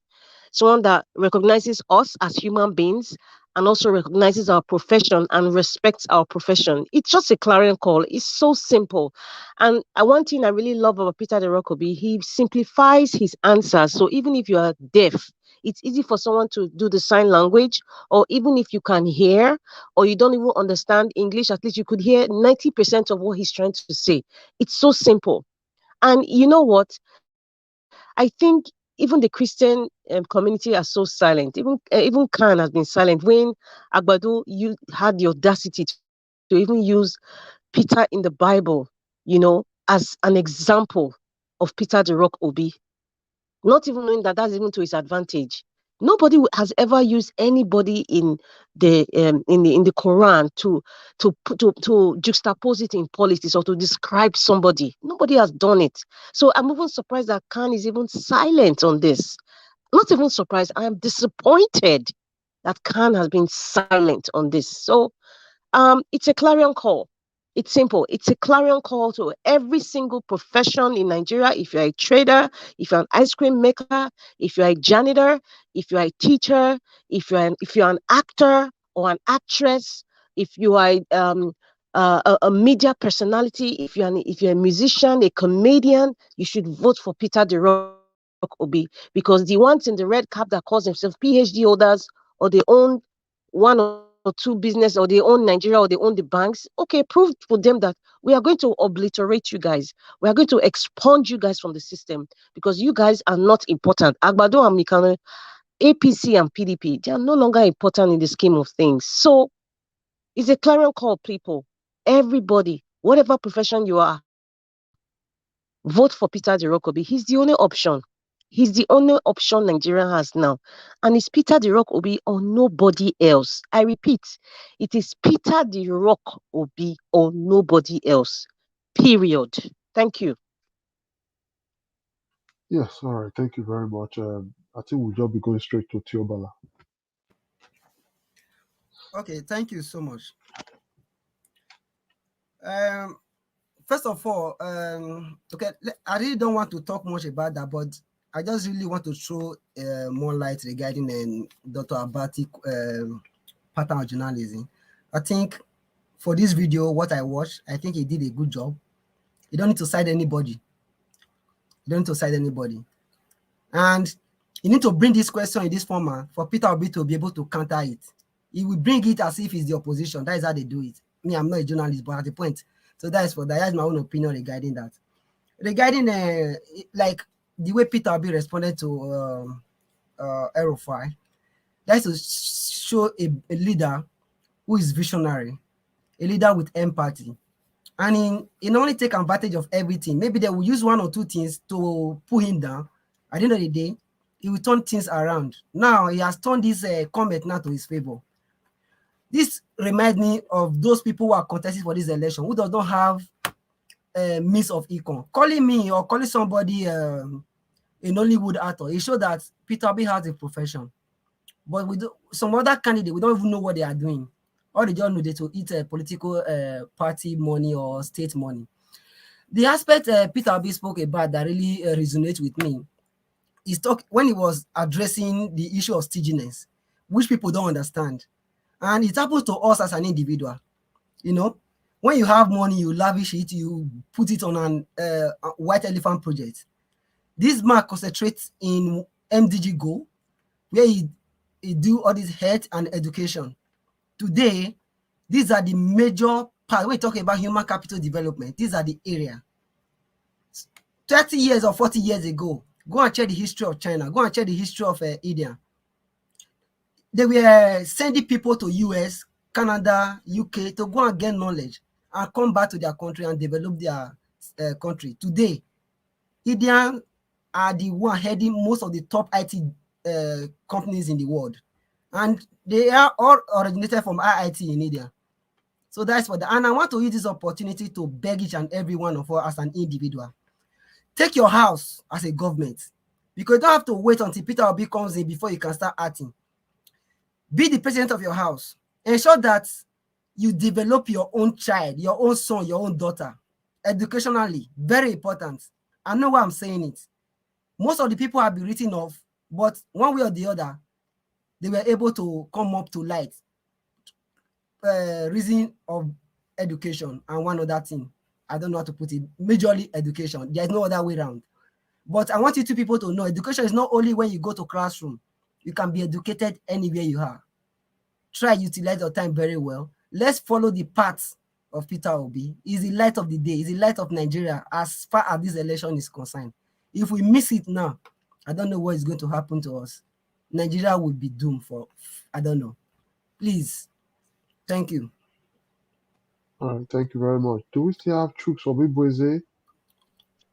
someone that recognizes us as human beings and also recognizes our profession and respects our profession. It's just a clarion call. It's so simple. And one thing I really love about Peter Dorokobi, he simplifies his answers. So even if you are deaf, it's easy for someone to do the sign language, or even if you can hear or you don't even understand English, at least you could hear 90% of what he's trying to say. It's so simple. And you know what? I think even the Christian community are so silent. Even Khan has been silent when Agbado you had the audacity to even use Peter in the Bible, as an example of Peter the Rock Obi, not even knowing that that's even to his advantage. Nobody has ever used anybody in the Quran to juxtapose it in politics or to describe somebody. Nobody has done it. So I'm even surprised that Khan is even silent on this. Not even surprised. I am disappointed that Khan has been silent on this. So it's a clarion call. It's simple. It's a clarion call to every single profession in Nigeria. If you're a trader, if you're an ice cream maker, if you're a janitor, if you're a teacher, if you're an actor or an actress, if you are a media personality, if you're a musician, a comedian, you should vote for Peter the Rock Obi, because the ones in the red cap that call themselves PhD holders or they own one or two business or they own Nigeria or they own the banks, okay, prove for them that we are going to obliterate you guys. We are going to expunge you guys from the system because you guys are not important. Agbado and Mikano, APC and PDP, they are no longer important in the scheme of things. So it's a clarion call, people. Everybody, whatever profession you are, vote for Peter Dorokobi. He's the only option. He's the only option Nigeria has now. And it's Peter the Rock Obi or nobody else. I repeat, it is Peter the Rock Obi or nobody else. Period. Thank you. Yes, all right. Thank you very much. I think we'll just be going straight to Tiobala. Okay, thank you so much. First of all, okay, I really don't want to talk much about that, but I just really want to throw more light regarding Dr. Abati pattern of journalism. I think for this video, what I watched, I think he did a good job. You don't need to cite anybody. You don't need to cite anybody. And you need to bring this question in this format for Peter Obi to be able to counter it. He will bring it as if it's the opposition. That is how they do it. Me, I'm not a journalist, but at the point. So that is my own opinion regarding that. Regarding like the way Peter Obi responded to El-Rufai, that is to show a leader who is visionary, a leader with empathy. And he only take advantage of everything. Maybe they will use one or two things to pull him down. At the end of the day, he will turn things around. Now he has turned this comment now to his favor. This reminds me of those people who are contesting for this election who does not have means of income. Calling me or calling somebody a Nollywood actor, it shows that Peter Obi has a profession. But with some other candidate, we don't even know what they are doing. All they just know they to eat a political party money or state money. The aspect Peter Obi spoke about that really resonates with me is when he was addressing the issue of stinginess, which people don't understand. And it happens to us as an individual. You know, when you have money, you lavish it, you put it on an white elephant project. This man concentrates in MDG goal, where he do all this health and education. Today, these are the major part. When we talk about human capital development, these are the area. 30 years or 40 years ago, go and check the history of China, go and check the history of India. They were sending people to US, Canada, UK to go and get knowledge and come back to their country and develop their country. Today, Indians are the one heading most of the top IT companies in the world. And they are all originated from IIT in India. So that's what, and I want to use this opportunity to beg each and every one of us as an individual. Take your house as a government, because you don't have to wait until Peter Obi comes in before you can start acting. Be the president of your house. Ensure that you develop your own child, your own son, your own daughter, educationally. Very important. I know why I'm saying it. Most of the people have been written off, but one way or the other, they were able to come up to light. Reason of education and one other thing. I don't know how to put it. Majorly education. There's no other way around. But I want you two people to know education is not only when you go to classroom. You can be educated anywhere you are. Try utilize your time very well. Let's follow the path of Peter Obi. He's the light of the day. He's the light of Nigeria as far as this election is concerned. If we miss it now, I don't know what is going to happen to us. Nigeria will be doomed for, I don't know. Please. Thank you. All right, thank you very much. Do we still have Chooks Obiboeze?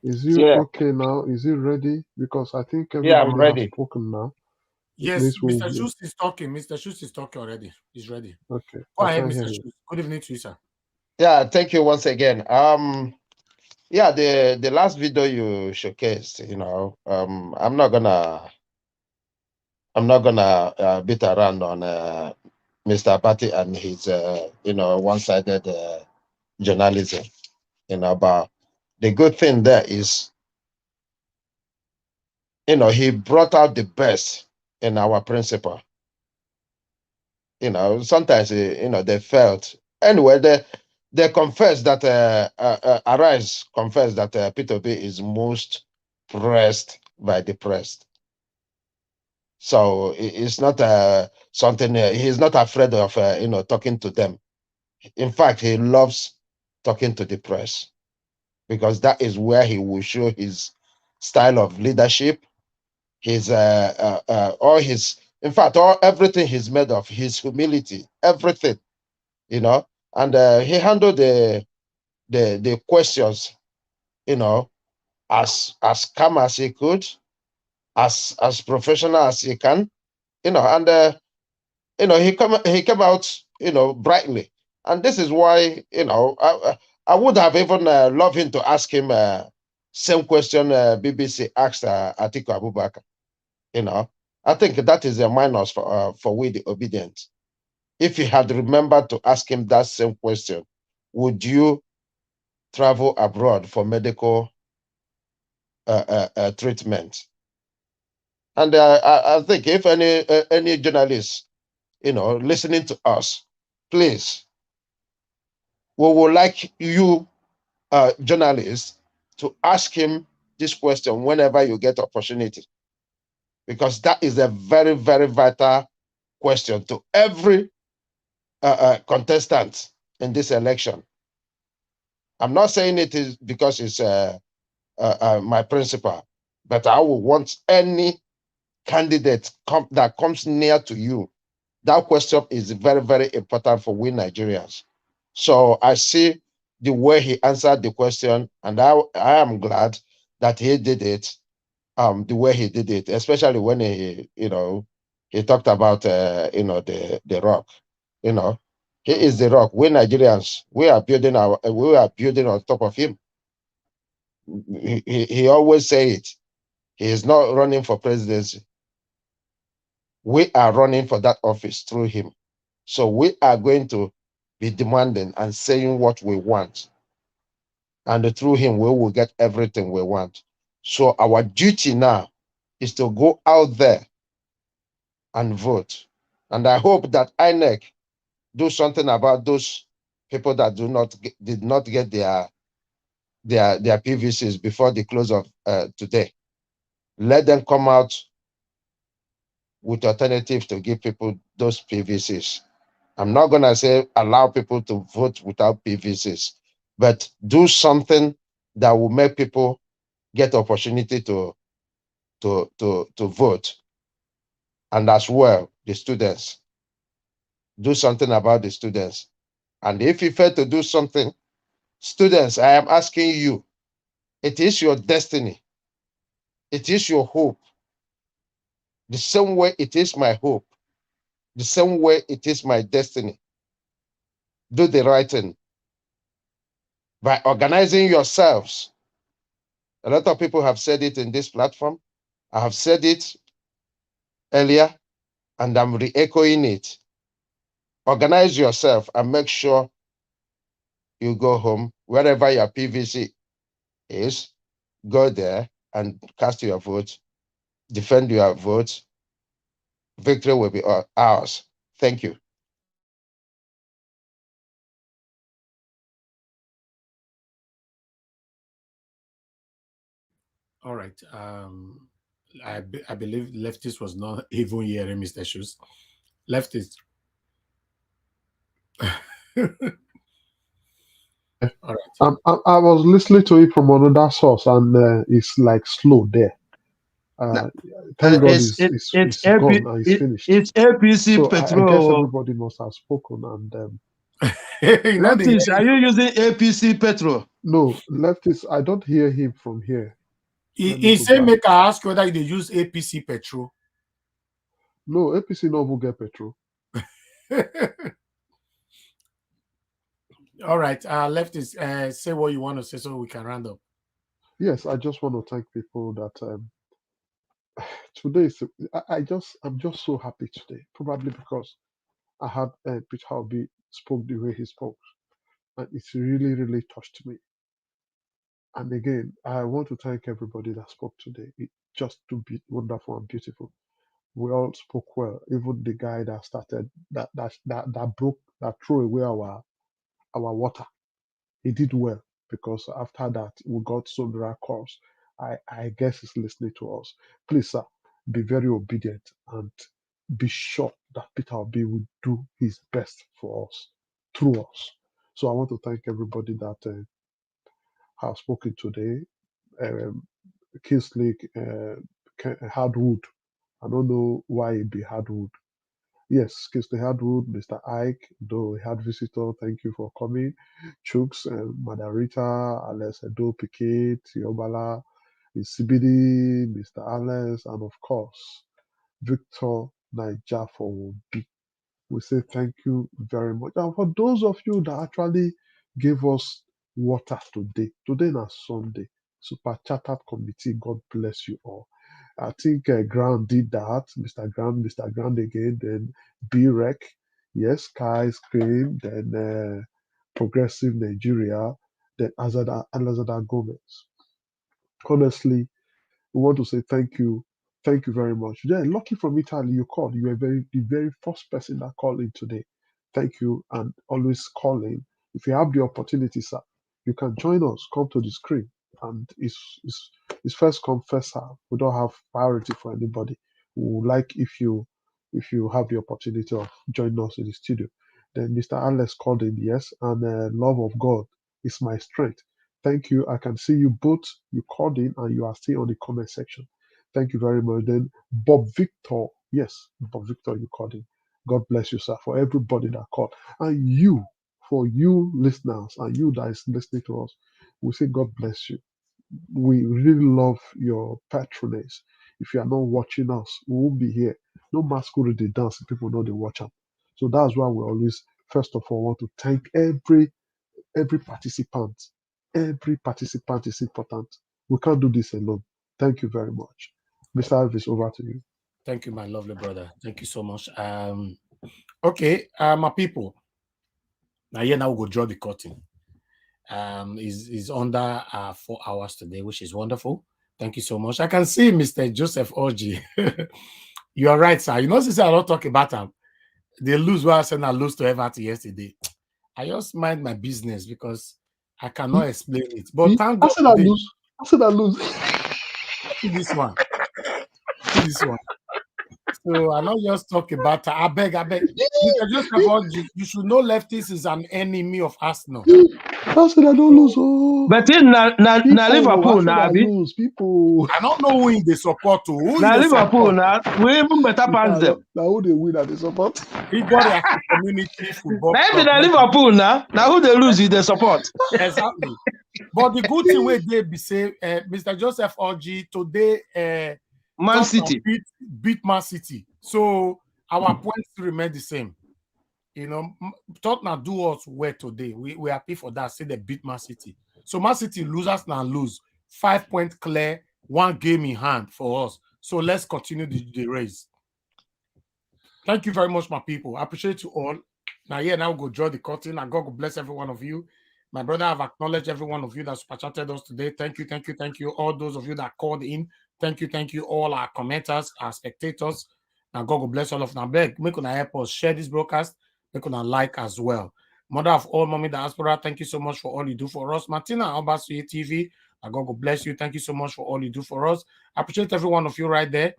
Is he Yeah, okay now? Is he ready? Because I think yeah, I'm everybody has ready. spoken now. Yes, Please, Mr. Schultz is talking. Mr. Schultz is talking already. He's ready. Okay, Go I ahead, can't hear Mr. you. Schultz. Good evening to you, sir. Yeah, thank you once again. Yeah, the last video you showcased, I'm not gonna beat around on Mr. Abati and his one-sided journalism. But the good thing there is, he brought out the best in our principle. Sometimes they felt anyway. They confess that Arise confess that Peter B is most pressed by the pressed. So it's not something. He's not afraid of talking to them. In fact, he loves talking to the press because that is where he will show his style of leadership, his all his, in fact, everything he's made of, his humility, everything, and he handled the questions, as calm as he could, as professional as he can, and he came out, brightly, and this is why, I would have even loved him to ask him same question BBC asked Atiku Abubakar. I think that is a minus for we the obedient. If you had remembered to ask him that same question, would you travel abroad for medical treatment? And I think if any journalist, listening to us, please, we would like you, journalists, to ask him this question whenever you get opportunity, because that is a very, very vital question to every contestant in this election. I'm not saying it is because it's my principle, but I will want any candidate that comes near to you. That question is very, very important for we Nigerians. So I see the way he answered the question, and I am glad that he did it the way he did it, especially when he talked about the rock. He is the rock. We Nigerians, we are building on top of him. He always say it. He is not running for presidency. We are running for that office through him. So we are going to be demanding and saying what we want. And through him, we will get everything we want. So our duty now is to go out there and vote. And I hope that INEC do something about those people that did not get their PVCs before the close of today. Let them come out with alternatives to give people those PVCs. I'm not going to say allow people to vote without PVCs, but do something that will make people get opportunity to vote. And as well, the students. Do something about the students. And if you fail to do something, students, I am asking you, it is your destiny. It is your hope. The same way it is my hope. The same way it is my destiny. Do the right thing. By organizing yourselves. A lot of people have said it in this platform. I have said it earlier, and I'm re-echoing it. Organize yourself and make sure you go home, wherever your PVC is, go there and cast your vote, defend your vote. Victory will be ours. Thank you. All right. I believe leftist was not even hearing Mr. Shoes. Leftist. All right. I was listening to it from another source, and it's like slow there. Thank God it's gone and it's finished. It's APC So I guess petrol. everybody must have spoken. And Leftist, are you using APC petrol? no, leftist, I don't hear him from here. He said, make I ask whether they use APC petrol. No, APC no will get petrol. All right, leftist, say what you want to say so we can round up. Yes, I just want to thank people that today is. I'm just so happy today. Probably because I had Peter Obi spoke the way he spoke, and it's really, really touched me. And again, I want to thank everybody that spoke today. It just to be wonderful and beautiful. We all spoke well. Even the guy that started that broke that threw away our water. He did well because after that we got so many calls. I guess he's listening to us. Please, sir, be very obedient and be sure that Peter Obi will do his best for us through us. So I want to thank everybody that have spoken today. Kingsley Hardwood. I don't know why it be Hardwood. Yes, Kingsley Hardwood, Mr. Ike, though we had visitor, thank you for coming. Chooks, Madarita, Alex Edo Piquet, Yobala, CBD, Mr. Alex, and of course, Victor Niger for B. We say thank you very much. And for those of you that actually gave us water today, today is Sunday, Super Chartered Committee, God bless you all. I think Grant did that, Mr. Grant again, then B-Rec, yes, Sky Scream, then Progressive Nigeria, then Alazada Gomez. Honestly, we want to say thank you. Thank you very much. Yeah, lucky from Italy, you called. You were the very first person that called in today. Thank you, and always call in. If you have the opportunity, sir, you can join us. Come to the screen, and it's first come first serve. We don't have priority for anybody. We would like if you have the opportunity of joining us in the studio. Then Mr. Alex called in, yes, and love of God is my strength. Thank you. I can see you both. You called in and you are still on the comment section. Thank you very much. Then Bob Victor. Yes, Bob Victor, you called in. God bless you, sir, for everybody that called. And you, for you listeners, and you that is listening to us, we say God bless you. We really love your patronage. If you are not watching us, we won't be here. No masquerade they dance, people know they watch them. So that's why we always, first of all, want to thank every participant. Every participant is important. We can't do this alone. Thank you very much. Mr. Elvis, over to you. Thank you, my lovely brother. Thank you so much. Okay, my people. Now here now we'll go draw the curtain. Is under 4 hours today, which is wonderful. Thank you so much. I can see Mr. Joseph Orji. You are right, sir. You know, since I don't talk about them, they lose what I said I lose to Everton yesterday. I just mind my business because I cannot explain it. But thank God today. I said I lose. See this one. See this one. So I not just talk about I beg. Mr. Joseph Orji, you should know leftists is an enemy of Arsenal. I said I don't lose. Oh. But in na Liverpool now, lose people. I don't know who they support to. Who now they Liverpool support? now, we even better pass them. Now who they win at the support? Igor Community Football Maybe Club. na Liverpool now. Now who they lose is the support. Exactly. But the good thing where they be say, Mr. Joseph Orji today, Man City beat Man City. So our points remain the same. You know, Tottenham do us well today. We happy for that. Say they beat Man City. So Man City losers now lose 5 points clear, 1 game in hand for us. So let's continue the race. Thank you very much, my people. I appreciate you all. Now go draw the curtain, and God will bless every one of you. My brother, I've acknowledged every one of you that super chatted us today. Thank you. All those of you that called in, thank you. All our commenters, our spectators. Now God will bless all of them. Beg, make una help us share this broadcast. Make una like as well. Mother of all, Mommy Diaspora, thank you so much for all you do for us. Martina Albasuye TV, God will bless you. Thank you so much for all you do for us. I appreciate every one of you right there.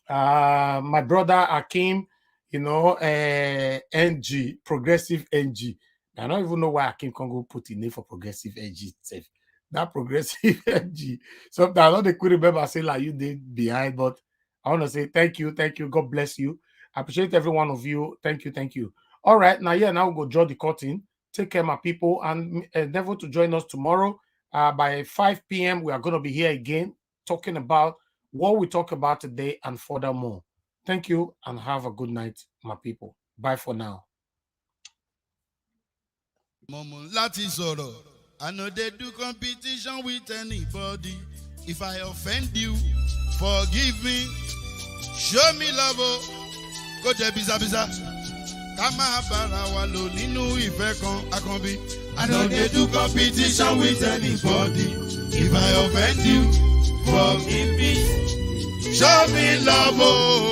My brother Akim, you know, NG, progressive NG. I don't even know why Akim can go put in name for progressive NG itself. That progressive NG. Sometimes I know they could remember say like you did behind, but I want to say thank you. God bless you. I appreciate every one of you. Thank you. All right, now we'll go draw the curtain. Take care, my people, and endeavor to join us tomorrow by 5 p.m. We are going to be here again talking about what we talk about today and furthermore. Thank you and have a good night, my people. Bye for now. I know they do competition with anybody. If I offend you, forgive me. Show me love. Go to biza. Kama bara wa lo ninu ife kan akanbi. I know they do competition with anybody. If I offend you, forgive me. Show me love.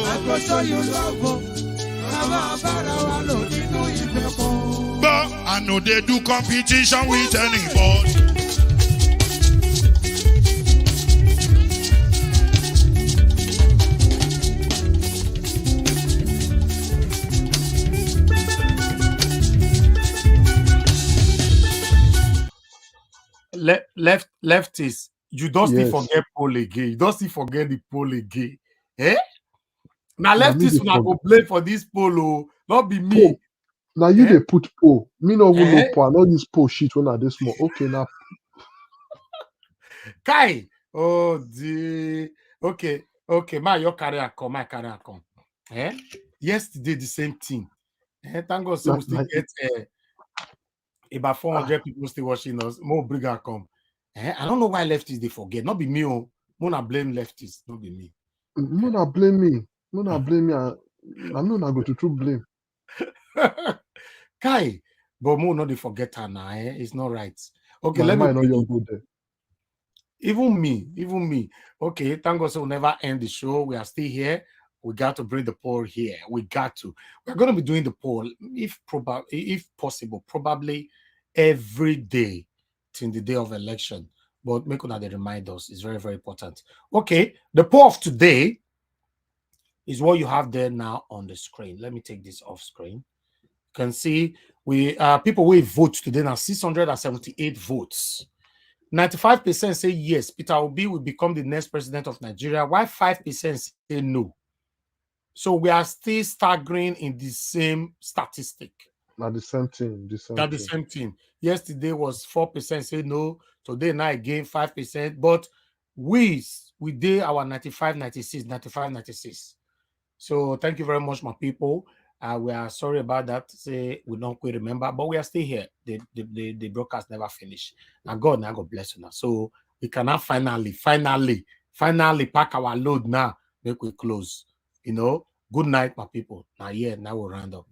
I go show you love. Kama bara wa lo ninu ife kan. But I know they do competition with anybody. Leftists, you don't still forget Paul again. You don't still forget the Paul again. Now leftists will not go play for this polo. Not be me. Now you they put po. Me no even know po. I not use po shit when I this small. Okay now. Kai. Oh dear. Okay. My career come. Yesterday the same thing. Thank God so we still get about 400 people still watching us. More brigger come. I don't know why leftists they forget. Not be me. Mona blame leftists. Not be me. Mona blame me. I know I go to true blame. Kai, but more not they forget her now. It's not right. Okay, let me know go there. Even me. Okay, thank God so we'll never end the show. We are still here. We got to bring the poll here. We're going to be doing the poll if possible, probably every day till the day of election. But make sure that they remind us. It's very, very important. Okay, the poll of today is what you have there now on the screen. Let me take this off screen. You can see people will vote today now, 678 votes. 95% say yes, Peter Obi will become the next president of Nigeria, while 5% say no. So we are still staggering in the same statistic. Not the same thing. The same thing. Yesterday was 4% say no. Today now again 5%. But we did our 95-96. So thank you very much, my people. We are sorry about that. Say we don't quite remember, but we are still here. The broadcast never finished. Now God bless you now. So we cannot finally pack our load now. make we close. You know, good night, my people. Now, yeah, now we'll round up.